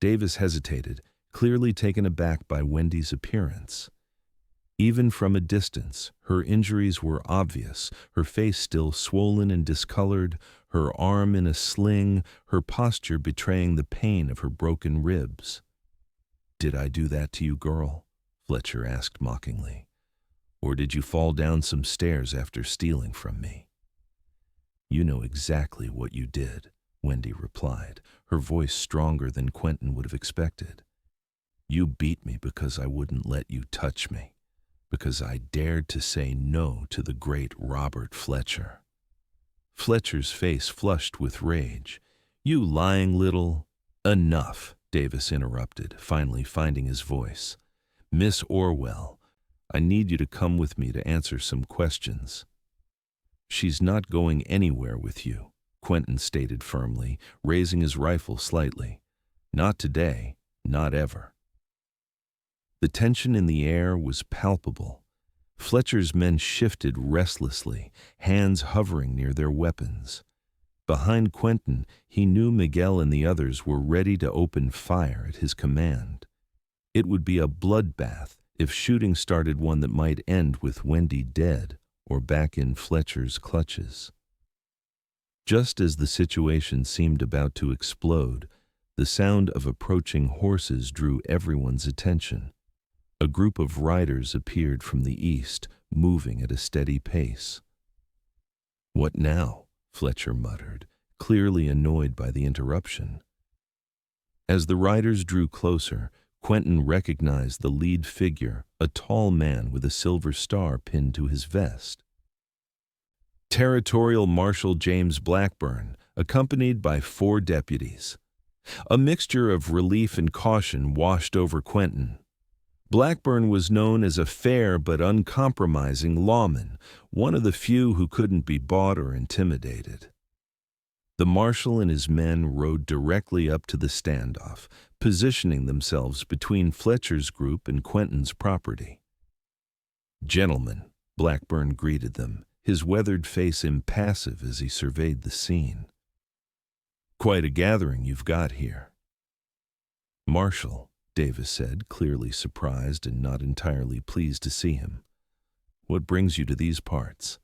Davis hesitated, clearly taken aback by Wendy's appearance. Even from a distance, her injuries were obvious, her face still swollen and discolored, her arm in a sling, her posture betraying the pain of her broken ribs. "Did I do that to you, girl?" Fletcher asked mockingly. "Or did you fall down some stairs after stealing from me?" "You know exactly what you did," Wendy replied, her voice stronger than Quentyn would have expected. "You beat me because I wouldn't let you touch me, because I dared to say no to the great Robert Fletcher." Fletcher's face flushed with rage. "You lying little—" "Enough," Davis interrupted, finally finding his voice. "Miss Orwell, I need you to come with me to answer some questions." "She's not going anywhere with you," Quentyn stated firmly, raising his rifle slightly. "Not today, not ever." The tension in the air was palpable. Fletcher's men shifted restlessly, hands hovering near their weapons. Behind Quentyn, he knew Miguel and the others were ready to open fire at his command. It would be a bloodbath if shooting started, one that might end with Wendy dead or back in Fletcher's clutches. Just as the situation seemed about to explode, the sound of approaching horses drew everyone's attention. A group of riders appeared from the east, moving at a steady pace. "What now?" Fletcher muttered, clearly annoyed by the interruption. As the riders drew closer, Quentyn recognized the lead figure, a tall man with a silver star pinned to his vest. Territorial Marshal James Blackburn, accompanied by 4 deputies. A mixture of relief and caution washed over Quentyn. Blackburn was known as a fair but uncompromising lawman, one of the few who couldn't be bought or intimidated. The marshal and his men rode directly up to the standoff, positioning themselves between Fletcher's group and Quentyn's property. "Gentlemen," Blackburn greeted them, his weathered face impassive as he surveyed the scene. "Quite a gathering you've got here." "Marshal," Davis said, clearly surprised and not entirely pleased to see him. "What brings you to these parts?"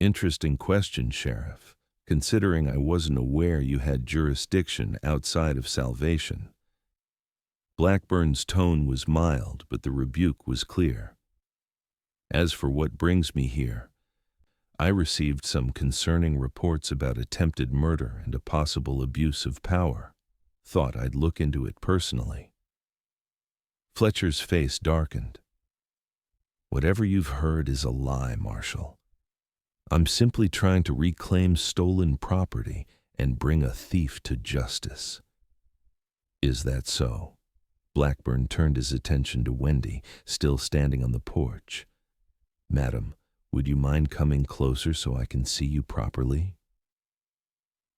"Interesting question, Sheriff, considering I wasn't aware you had jurisdiction outside of salvation." Blackburn's tone was mild, but the rebuke was clear. "As for what brings me here, I received some concerning reports about attempted murder and a possible abuse of power. Thought I'd look into it personally." Fletcher's face darkened. "Whatever you've heard is a lie, Marshal. I'm simply trying to reclaim stolen property and bring a thief to justice." "Is that so?" Blackburn turned his attention to Wendy, still standing on the porch. "Madam, would you mind coming closer so I can see you properly?"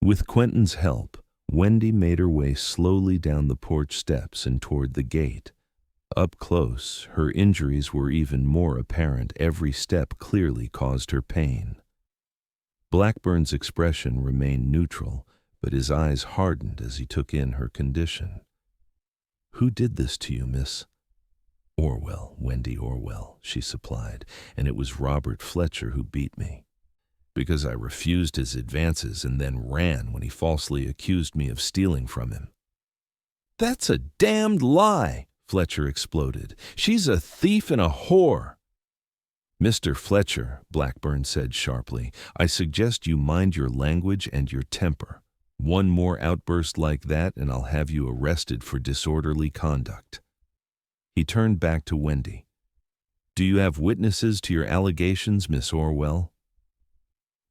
With Quentyn's help, Wendy made her way slowly down the porch steps and toward the gate. Up close, her injuries were even more apparent. Every step clearly caused her pain. Blackburn's expression remained neutral, but his eyes hardened as he took in her condition. "Who did this to you, Miss?" "Orwell, Wendy Orwell," she supplied, "and it was Robert Fletcher who beat me. Because I refused his advances and then ran when he falsely accused me of stealing from him." "That's a damned lie!" Fletcher exploded. "She's a thief and a whore." "Mr. Fletcher," Blackburn said sharply, "I suggest you mind your language and your temper. One more outburst like that and I'll have you arrested for disorderly conduct." He turned back to Wendy. "Do you have witnesses to your allegations, Miss Orwell?"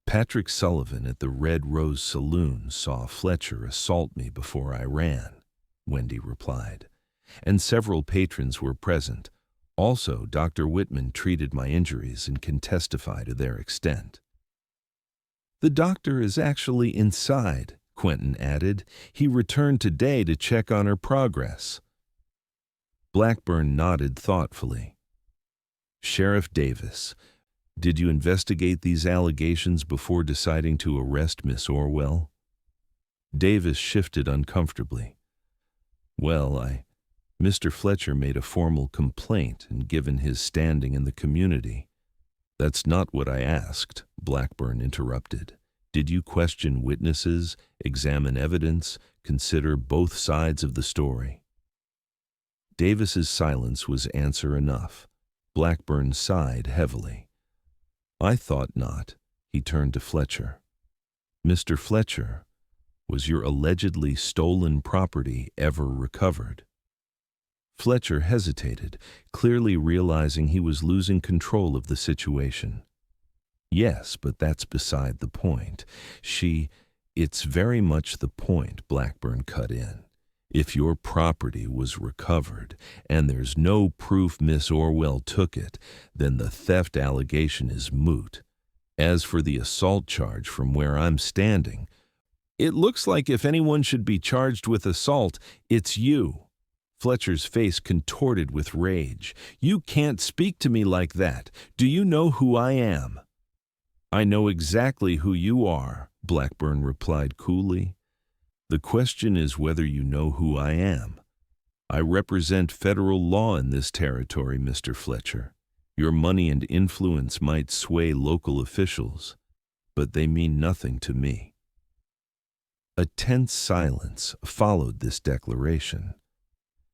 "Patrick Sullivan at the Red Rose Saloon saw Fletcher assault me before I ran," Wendy replied. "And several patrons were present. Also, Dr. Whitman treated my injuries and can testify to their extent." "The doctor is actually inside," Quentyn added. "He returned today to check on her progress." Blackburn nodded thoughtfully. "Sheriff Davis, did you investigate these allegations before deciding to arrest Miss Orwell?" Davis shifted uncomfortably. "Well, Mr. Fletcher made a formal complaint, and given his standing in the community—" "That's not what I asked," Blackburn interrupted. "Did you question witnesses, examine evidence, consider both sides of the story?" Davis's silence was answer enough. Blackburn sighed heavily. "I thought not." He turned to Fletcher. "Mr. Fletcher, was your allegedly stolen property ever recovered?" Fletcher hesitated, clearly realizing he was losing control of the situation. "Yes, but that's beside the point. It's very much the point," Blackburn cut in. "If your property was recovered, and there's no proof Miss Orwell took it, then the theft allegation is moot. As for the assault charge from where I'm standing, it looks like if anyone should be charged with assault, it's you." Fletcher's face contorted with rage. "You can't speak to me like that. Do you know who I am?" "I know exactly who you are," Blackburn replied coolly. "The question is whether you know who I am. I represent federal law in this territory, Mr. Fletcher. Your money and influence might sway local officials, but they mean nothing to me." A tense silence followed this declaration.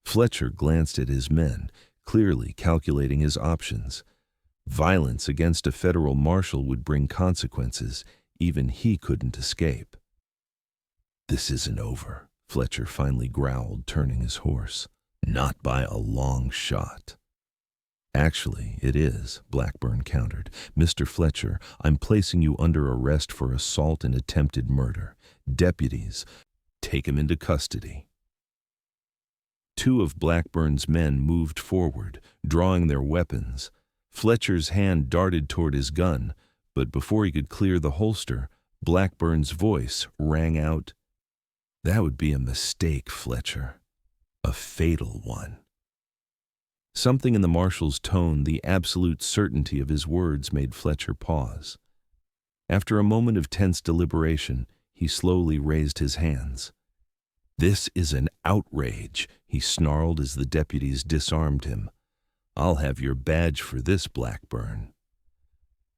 Fletcher glanced at his men, clearly calculating his options. Violence against a federal marshal would bring consequences even he couldn't escape. "This isn't over," Fletcher finally growled, turning his horse. "Not by a long shot." "Actually, it is," Blackburn countered. "Mr. Fletcher, I'm placing you under arrest for assault and attempted murder. Deputies, take him into custody." Two of Blackburn's men moved forward, drawing their weapons. Fletcher's hand darted toward his gun, but before he could clear the holster, Blackburn's voice rang out, "That would be a mistake, Fletcher. A fatal one." Something in the marshal's tone, the absolute certainty of his words, made Fletcher pause. After a moment of tense deliberation, he slowly raised his hands. "This is an outrage," he snarled as the deputies disarmed him. "I'll have your badge for this, Blackburn."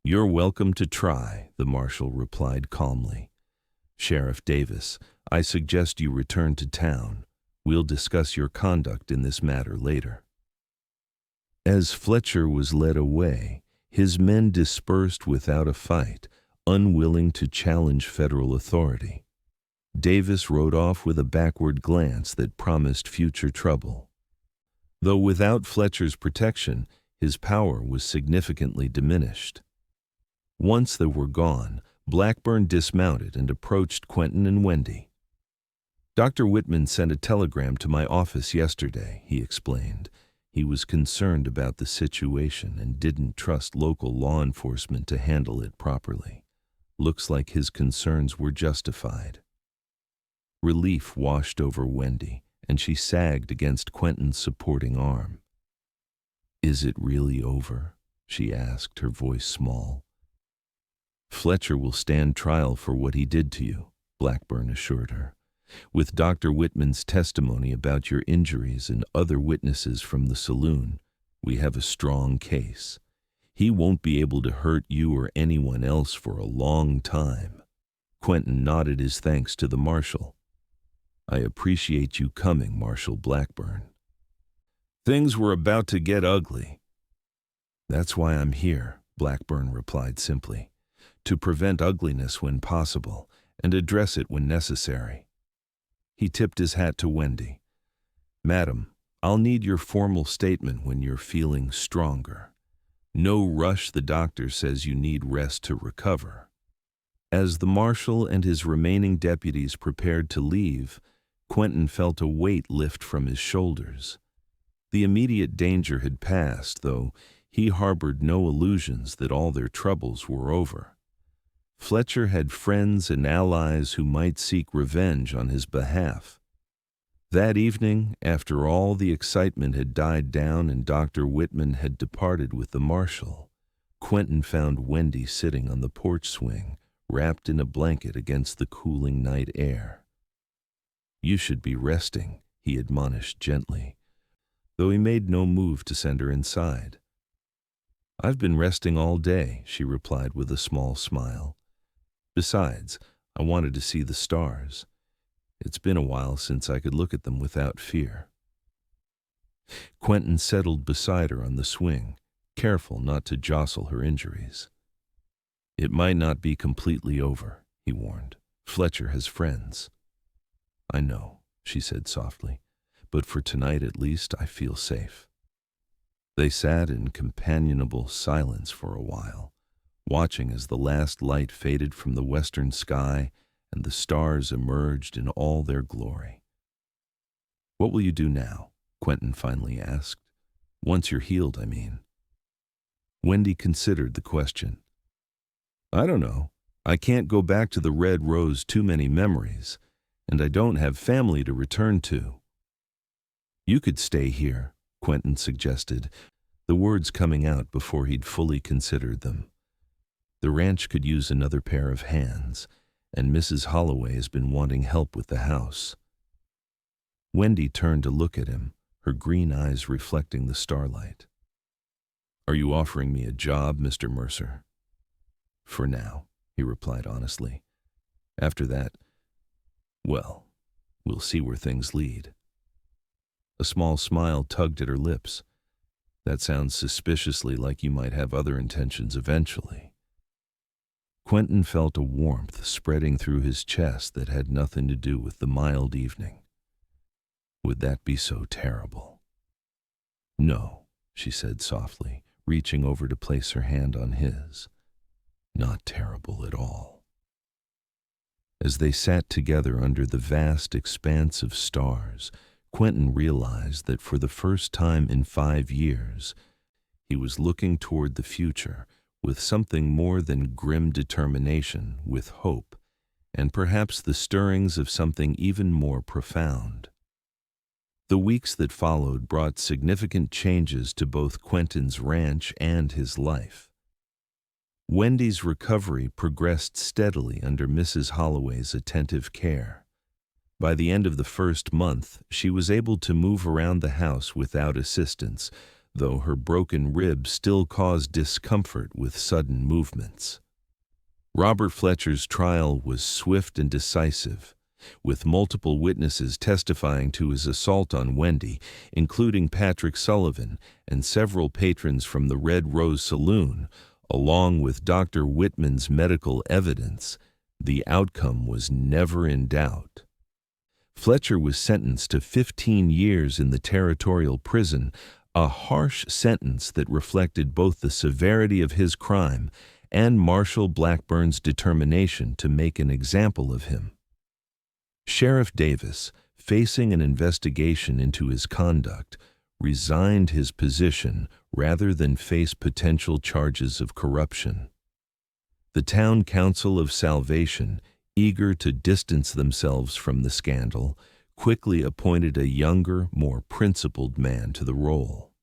"You're welcome to try," the marshal replied calmly. "Sheriff Davis, I suggest you return to town. We'll discuss your conduct in this matter later." As Fletcher was led away, his men dispersed without a fight, unwilling to challenge federal authority. Davis rode off with a backward glance that promised future trouble. Though without Fletcher's protection, his power was significantly diminished. Once they were gone, Blackburn dismounted and approached Quentyn and Wendy. "Dr. Whitman sent a telegram to my office yesterday," he explained. "He was concerned about the situation and didn't trust local law enforcement to handle it properly. Looks like his concerns were justified." Relief washed over Wendy, and she sagged against Quentyn's supporting arm. "Is it really over?" she asked, her voice small. "Fletcher will stand trial for what he did to you," Blackburn assured her. "With Dr. Whitman's testimony about your injuries and other witnesses from the saloon, we have a strong case. He won't be able to hurt you or anyone else for a long time." Quentyn nodded his thanks to the marshal. "I appreciate you coming, Marshal Blackburn. Things were about to get ugly." "That's why I'm here," Blackburn replied simply. "To prevent ugliness when possible and address it when necessary." He tipped his hat to Wendy. "Madam, I'll need your formal statement when you're feeling stronger. No rush, the doctor says you need rest to recover." As the marshal and his remaining deputies prepared to leave, Quentyn felt a weight lift from his shoulders. The immediate danger had passed, though he harbored no illusions that all their troubles were over. Fletcher had friends and allies who might seek revenge on his behalf. That evening, after all the excitement had died down and Dr. Whitman had departed with the marshal, Quentyn found Wendy sitting on the porch swing, wrapped in a blanket against the cooling night air. "You should be resting," he admonished gently, though he made no move to send her inside. "I've been resting all day," she replied with a small smile. "Besides, I wanted to see the stars. It's been a while since I could look at them without fear." Quentyn settled beside her on the swing, careful not to jostle her injuries. "It might not be completely over," he warned. "Fletcher has friends." "I know," she said softly, "but for tonight at least I feel safe." They sat in companionable silence for a while, watching as the last light faded from the western sky and the stars emerged in all their glory. "What will you do now?" Quentyn finally asked. "Once you're healed, I mean." Wendy considered the question. "I don't know. I can't go back to the Red Rose, too many memories, and I don't have family to return to." "You could stay here," Quentyn suggested, the words coming out before he'd fully considered them. "The ranch could use another pair of hands, and Mrs. Holloway has been wanting help with the house." Wendy turned to look at him, her green eyes reflecting the starlight. "Are you offering me a job, Mr. Mercer?" "For now," he replied honestly. "After that, well, we'll see where things lead." A small smile tugged at her lips. "That sounds suspiciously like you might have other intentions eventually." Quentin felt a warmth spreading through his chest that had nothing to do with the mild evening. Would that be so terrible? "No," she said softly, reaching over to place her hand on his. "Not terrible at all." As they sat together under the vast expanse of stars, Quentin realized that for the first time in 5 years, he was looking toward the future with something more than grim determination, with hope, and perhaps the stirrings of something even more profound. The weeks that followed brought significant changes to both Quentin's ranch and his life. Wendy's recovery progressed steadily under Mrs. Holloway's attentive care. By the end of the first month, she was able to move around the house without assistance, though her broken rib still caused discomfort with sudden movements. Robert Fletcher's trial was swift and decisive, with multiple witnesses testifying to his assault on Wendy, including Patrick Sullivan and several patrons from the Red Rose Saloon. Along with Dr. Whitman's medical evidence, the outcome was never in doubt. Fletcher was sentenced to 15 years in the territorial prison, a harsh sentence that reflected both the severity of his crime and Marshal Blackburn's determination to make an example of him. Sheriff Davis, facing an investigation into his conduct, resigned his position rather than face potential charges of corruption. The Town Council of Salvation, eager to distance themselves from the scandal, quickly appointed a younger, more principled man to the role.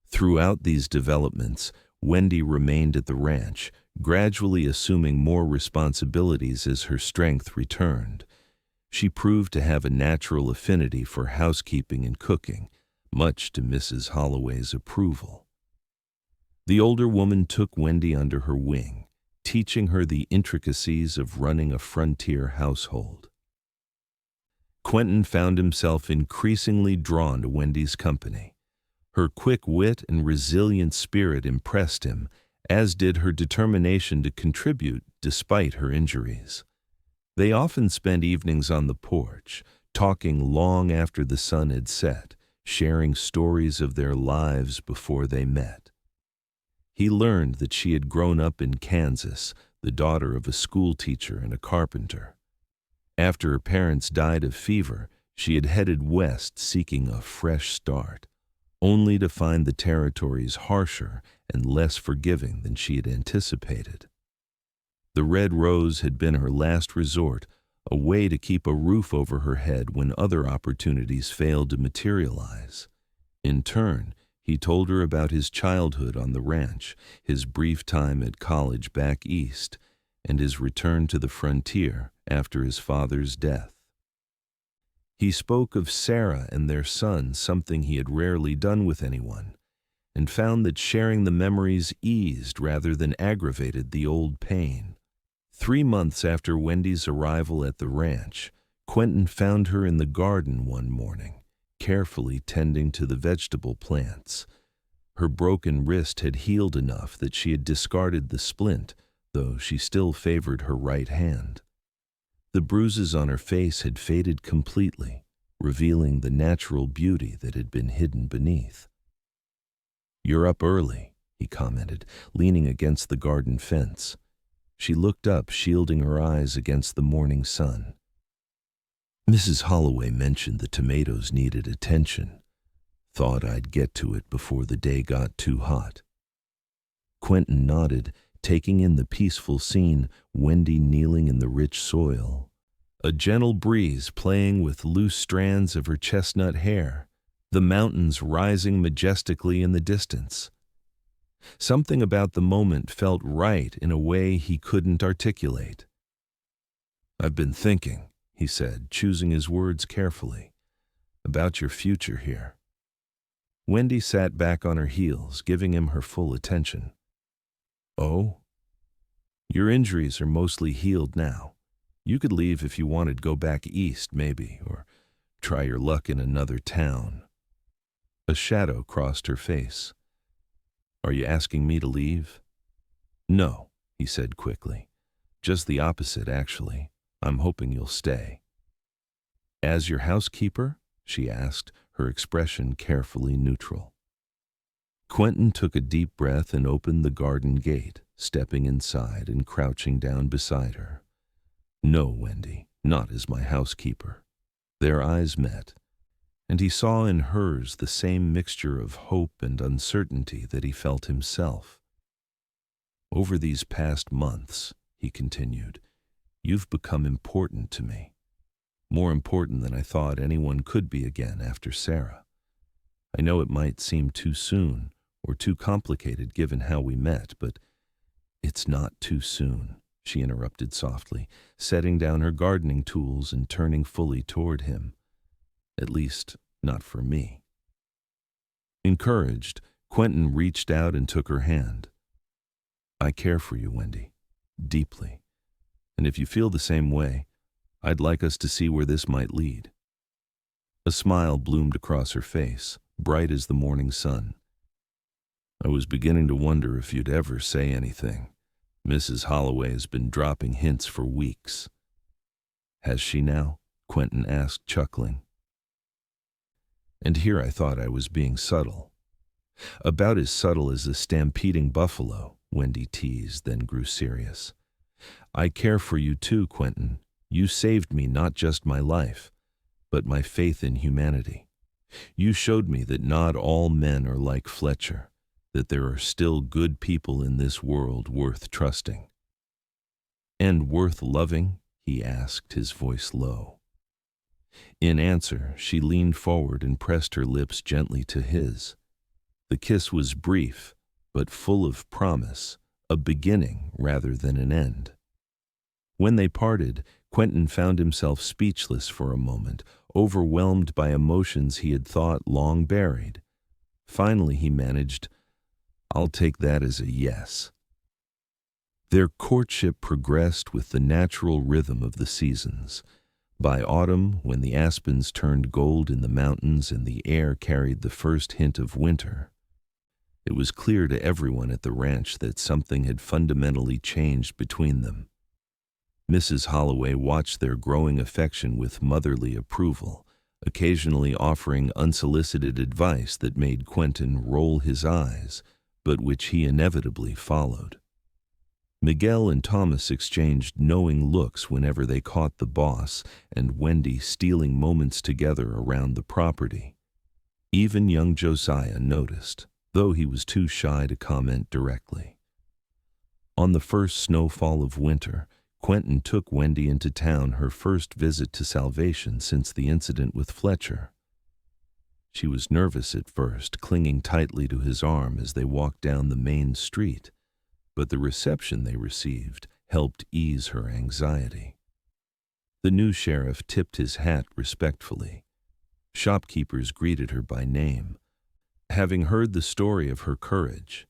Throughout these developments, Wendy remained at the ranch, gradually assuming more responsibilities as her strength returned. She proved to have a natural affinity for housekeeping and cooking, much to Mrs. Holloway's approval. The older woman took Wendy under her wing, teaching her the intricacies of running a frontier household. Quentin found himself increasingly drawn to Wendy's company. Her quick wit and resilient spirit impressed him, as did her determination to contribute despite her injuries. They often spent evenings on the porch, talking long after the sun had set, sharing stories of their lives before they met. He learned that she had grown up in Kansas, the daughter of a schoolteacher and a carpenter. After her parents died of fever, she had headed west seeking a fresh start, only to find the territories harsher and less forgiving than she had anticipated. The Red Rose had been her last resort, a way to keep a roof over her head when other opportunities failed to materialize. In turn, he told her about his childhood on the ranch, his brief time at college back east, and his return to the frontier after his father's death. He spoke of Sarah and their son, something he had rarely done with anyone, and found that sharing the memories eased rather than aggravated the old pain. 3 months after Wendy's arrival at the ranch, Quentin found her in the garden one morning, carefully tending to the vegetable plants. Her broken wrist had healed enough that she had discarded the splint, though she still favored her right hand. The bruises on her face had faded completely, revealing the natural beauty that had been hidden beneath. "You're up early," he commented, leaning against the garden fence. She looked up, shielding her eyes against the morning sun. "Mrs. Holloway mentioned the tomatoes needed attention. Thought I'd get to it before the day got too hot." Quentin nodded, taking in the peaceful scene, Wendy kneeling in the rich soil, a gentle breeze playing with loose strands of her chestnut hair, the mountains rising majestically in the distance. Something about the moment felt right in a way he couldn't articulate. "I've been thinking," he said, choosing his words carefully, "about your future here." Wendy sat back on her heels, giving him her full attention. "Oh? Your injuries are mostly healed now. You could leave if you wanted, go back east, maybe, or try your luck in another town." A shadow crossed her face. "Are you asking me to leave?" "No," he said quickly. "Just the opposite, actually. I'm hoping you'll stay." "As your housekeeper?" she asked, her expression carefully neutral. Quentyn took a deep breath and opened the garden gate, stepping inside and crouching down beside her. "No, Wendy, not as my housekeeper." Their eyes met, and he saw in hers the same mixture of hope and uncertainty that he felt himself. "Over these past months," he continued, "you've become important to me. More important than I thought anyone could be again after Sarah. I know it might seem too soon or too complicated given how we met, but it's not too soon," she interrupted softly, setting down her gardening tools and turning fully toward him. "At least, not for me." Encouraged, Quentyn reached out and took her hand. "I care for you, Wendy, deeply. And if you feel the same way, I'd like us to see where this might lead." A smile bloomed across her face, bright as the morning sun. "I was beginning to wonder if you'd ever say anything. Mrs. Holloway has been dropping hints for weeks." "Has she now?" Quentyn asked, chuckling. "And here I thought I was being subtle." "About as subtle as a stampeding buffalo," Wendy teased, then grew serious. "I care for you too, Quentyn. You saved me not just my life, but my faith in humanity. You showed me that not all men are like Fletcher, that there are still good people in this world worth trusting." "And worth loving?" he asked, his voice low. In answer, she leaned forward and pressed her lips gently to his. The kiss was brief, but full of promise, a beginning rather than an end. When they parted, Quentyn found himself speechless for a moment, overwhelmed by emotions he had thought long buried. Finally he managed, "I'll take that as a yes." Their courtship progressed with the natural rhythm of the seasons. By autumn, when the aspens turned gold in the mountains and the air carried the first hint of winter, it was clear to everyone at the ranch that something had fundamentally changed between them. Mrs. Holloway watched their growing affection with motherly approval, occasionally offering unsolicited advice that made Quentyn roll his eyes, but which he inevitably followed. Miguel and Thomas exchanged knowing looks whenever they caught the boss and Wendy stealing moments together around the property. Even young Josiah noticed, though he was too shy to comment directly. On the first snowfall of winter, Quentyn took Wendy into town, her first visit to salvation since the incident with Fletcher. She was nervous at first, clinging tightly to his arm as they walked down the main street, but the reception they received helped ease her anxiety. The new sheriff tipped his hat respectfully. Shopkeepers greeted her by name, having heard the story of her courage.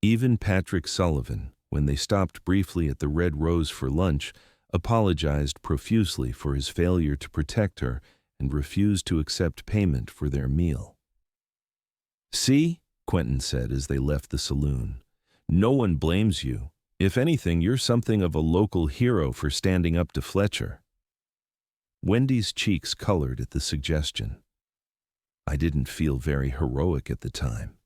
Even Patrick Sullivan, when they stopped briefly at the Red Rose for lunch, apologized profusely for his failure to protect her and refused to accept payment for their meal. "See," Quentyn said as they left the saloon, "no one blames you. If anything, you're something of a local hero for standing up to Fletcher." Wendy's cheeks colored at the suggestion. "I didn't feel very heroic at the time."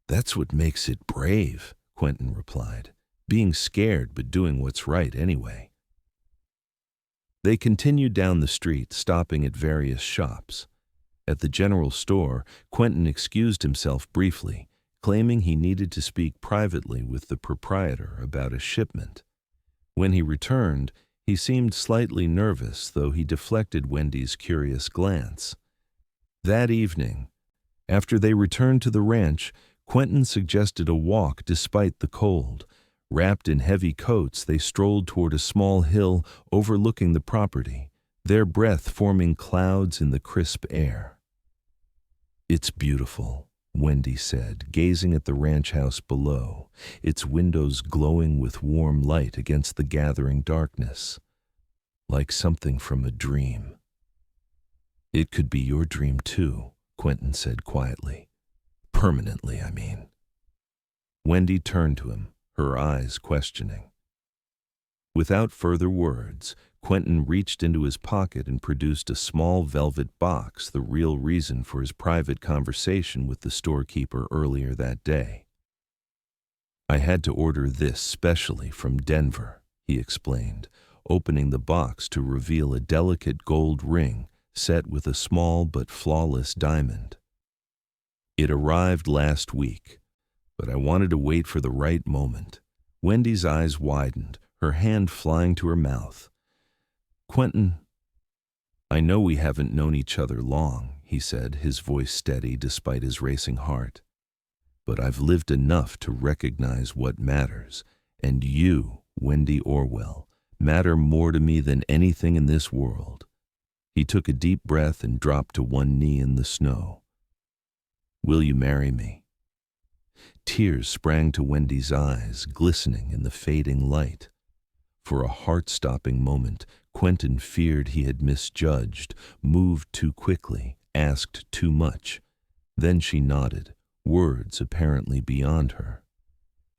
"That's what makes it brave," Quentyn replied, "being scared but doing what's right anyway." They continued down the street, stopping at various shops. At the general store, Quentyn excused himself briefly, claiming he needed to speak privately with the proprietor about a shipment. When he returned, he seemed slightly nervous, though he deflected Wendy's curious glance. That evening, after they returned to the ranch, Quentyn suggested a walk despite the cold, Wrapped in heavy coats, they strolled toward a small hill overlooking the property, their breath forming clouds in the crisp air. "It's beautiful," Wendy said, gazing at the ranch house below, its windows glowing with warm light against the gathering darkness, like something from a dream. "It could be your dream too," Quentin said quietly. "Permanently, I mean." Wendy turned to him, her eyes questioning. Without further words, Quentin reached into his pocket and produced a small velvet box, the real reason for his private conversation with the storekeeper earlier that day. "I had to order this specially from Denver," he explained, opening the box to reveal a delicate gold ring set with a small but flawless diamond. "It arrived last week, but I wanted to wait for the right moment." Wendy's eyes widened, her hand flying to her mouth. "Quentin, I know we haven't known each other long," he said, his voice steady despite his racing heart. "But I've lived enough to recognize what matters, and you, Wendy Orwell, matter more to me than anything in this world." He took a deep breath and dropped to one knee in the snow. "Will you marry me?" Tears sprang to Wendy's eyes, glistening in the fading light. For a heart-stopping moment, Quentin feared he had misjudged, moved too quickly, asked too much. Then she nodded, words apparently beyond her.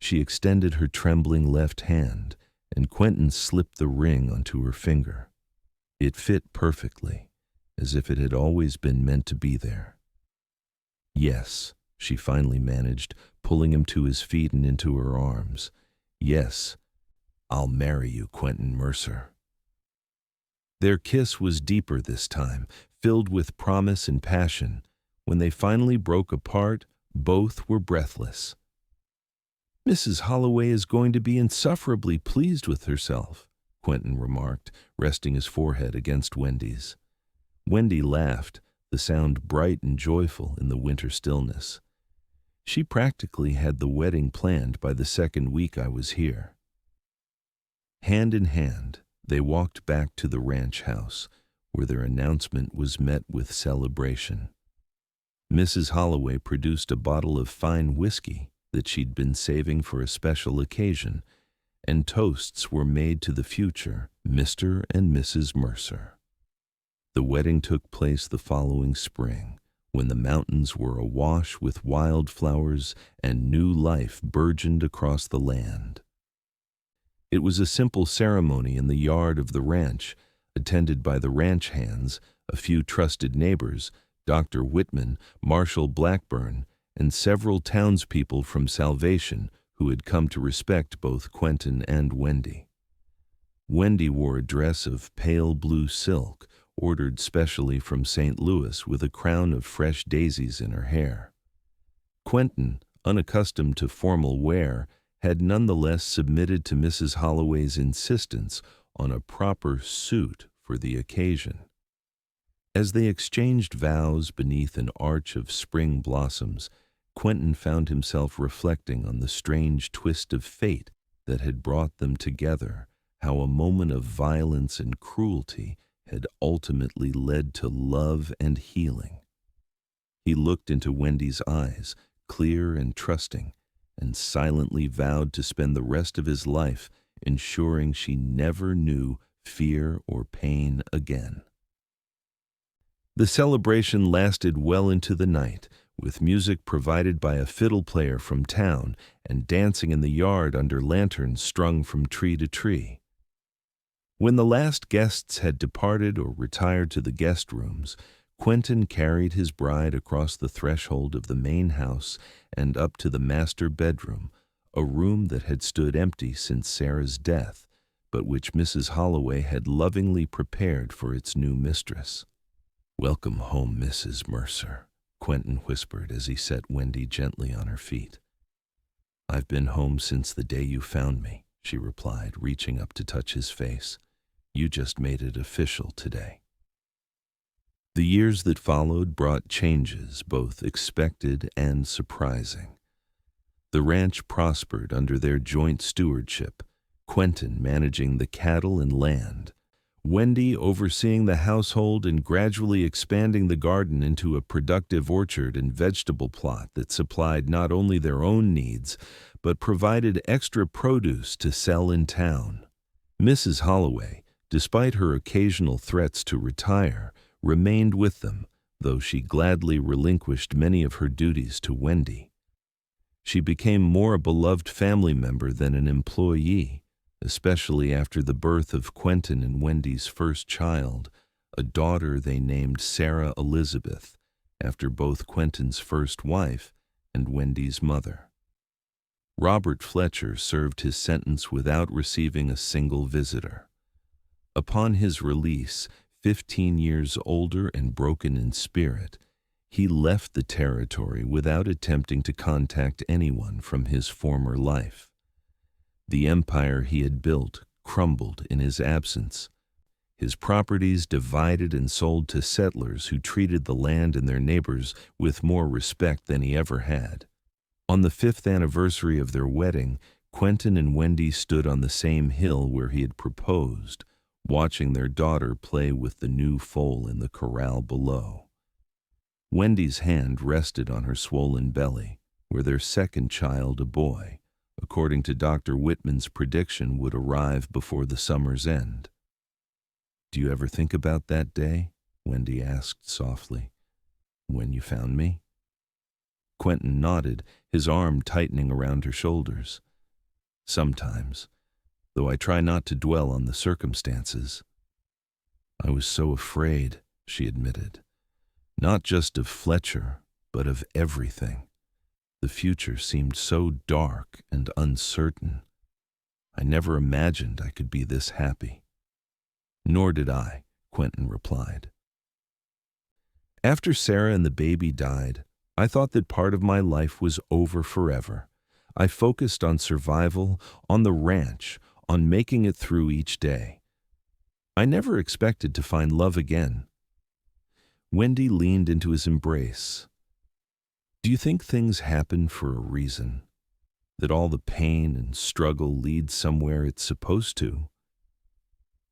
She extended her trembling left hand, and Quentin slipped the ring onto her finger. It fit perfectly, as if it had always been meant to be there. "Yes," she finally managed, pulling him to his feet and into her arms. "Yes, I'll marry you, Quentin Mercer." Their kiss was deeper this time, filled with promise and passion. When they finally broke apart, both were breathless. "Mrs. Holloway is going to be insufferably pleased with herself," Quentin remarked, resting his forehead against Wendy's. Wendy laughed, the sound bright and joyful in the winter stillness. "She practically had the wedding planned by the second week I was here." Hand in hand, they walked back to the ranch house, where their announcement was met with celebration. Mrs. Holloway produced a bottle of fine whiskey that she'd been saving for a special occasion, and toasts were made to the future Mr. and Mrs. Mercer. The wedding took place the following spring, when the mountains were awash with wildflowers and new life burgeoned across the land. It was a simple ceremony in the yard of the ranch, attended by the ranch hands, a few trusted neighbors, Dr. Whitman, Marshall Blackburn, and several townspeople from Salvation who had come to respect both Quentin and Wendy. Wendy wore a dress of pale blue silk, ordered specially from St. Louis, with a crown of fresh daisies in her hair. Quentin, unaccustomed to formal wear, had nonetheless submitted to Mrs. Holloway's insistence on a proper suit for the occasion. As they exchanged vows beneath an arch of spring blossoms, Quentin found himself reflecting on the strange twist of fate that had brought them together, how a moment of violence and cruelty had ultimately led to love and healing. He looked into Wendy's eyes, clear and trusting, and silently vowed to spend the rest of his life ensuring she never knew fear or pain again. The celebration lasted well into the night, with music provided by a fiddle player from town and dancing in the yard under lanterns strung from tree to tree. When the last guests had departed or retired to the guest rooms, Quentin carried his bride across the threshold of the main house and up to the master bedroom, a room that had stood empty since Sarah's death, but which Mrs. Holloway had lovingly prepared for its new mistress. "Welcome home, Mrs. Mercer," Quentin whispered as he set Wendy gently on her feet. "I've been home since the day you found me," she replied, reaching up to touch his face. "You just made it official today." The years that followed brought changes, both expected and surprising. The ranch prospered under their joint stewardship, Quentyn managing the cattle and land, Wendy overseeing the household and gradually expanding the garden into a productive orchard and vegetable plot that supplied not only their own needs, but provided extra produce to sell in town. Mrs. Holloway, despite her occasional threats to retire, remained with them, though she gladly relinquished many of her duties to Wendy. She became more a beloved family member than an employee, especially after the birth of Quentyn and Wendy's first child, a daughter they named Sarah Elizabeth, after both Quentyn's first wife and Wendy's mother. Robert Fletcher served his sentence without receiving a single visitor. Upon his release, 15 years older and broken in spirit, he left the territory without attempting to contact anyone from his former life. The empire he had built crumbled in his absence. His properties divided and sold to settlers who treated the land and their neighbors with more respect than he ever had. On the 5th anniversary of their wedding, Quentyn and Wendy stood on the same hill where he had proposed, watching their daughter play with the new foal in the corral below. Wendy's hand rested on her swollen belly, where their second child, a boy, according to Dr. Whitman's prediction, would arrive before the summer's end. "Do you ever think about that day?" Wendy asked softly. "When you found me?" Quentyn nodded, his arm tightening around her shoulders. "Sometimes, though I try not to dwell on the circumstances." "I was so afraid," she admitted. "Not just of Fletcher, but of everything. The future seemed so dark and uncertain. I never imagined I could be this happy." "Nor did I," Quentyn replied. "After Sarah and the baby died, I thought that part of my life was over forever. I focused on survival, on the ranch, on making it through each day. I never expected to find love again." Wendy leaned into his embrace. "Do you think things happen for a reason? That all the pain and struggle leads somewhere it's supposed to?"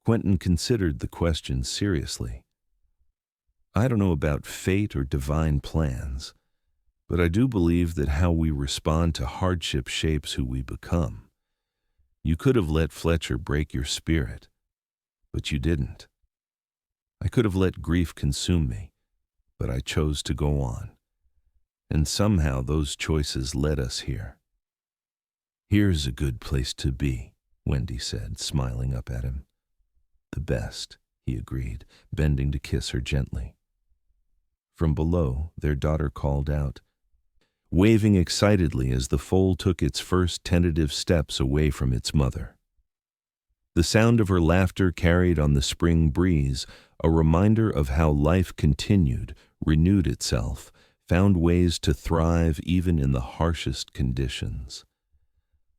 Quentyn considered the question seriously. "I don't know about fate or divine plans, but I do believe that how we respond to hardship shapes who we become. You could have let Fletcher break your spirit, but you didn't. I could have let grief consume me, but I chose to go on. And somehow those choices led us here." "Here's a good place to be," Wendy said, smiling up at him. "The best," he agreed, bending to kiss her gently. From below, their daughter called out, waving excitedly as the foal took its first tentative steps away from its mother. The sound of her laughter carried on the spring breeze, a reminder of how life continued, renewed itself, found ways to thrive even in the harshest conditions.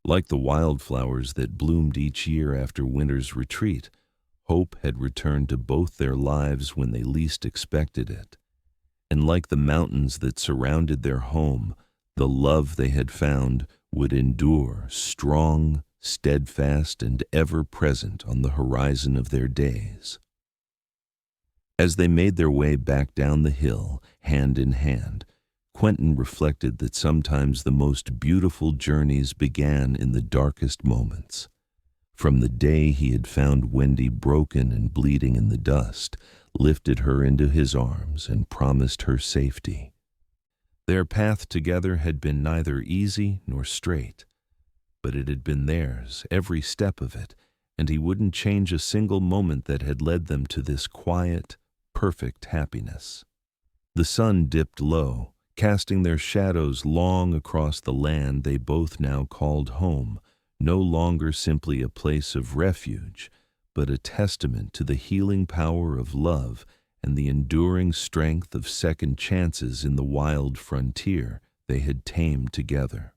Like the wildflowers that bloomed each year after winter's retreat, hope had returned to both their lives when they least expected it. And like the mountains that surrounded their home, the love they had found would endure, strong, steadfast, and ever present on the horizon of their days. As they made their way back down the hill, hand in hand, Quentyn reflected that sometimes the most beautiful journeys began in the darkest moments. From the day he had found Wendy broken and bleeding in the dust, lifted her into his arms, and promised her safety. Their path together had been neither easy nor straight, but it had been theirs, every step of it, and he wouldn't change a single moment that had led them to this quiet, perfect happiness. The sun dipped low, casting their shadows long across the land they both now called home, no longer simply a place of refuge, but a testament to the healing power of love and the enduring strength of second chances in the wild frontier they had tamed together.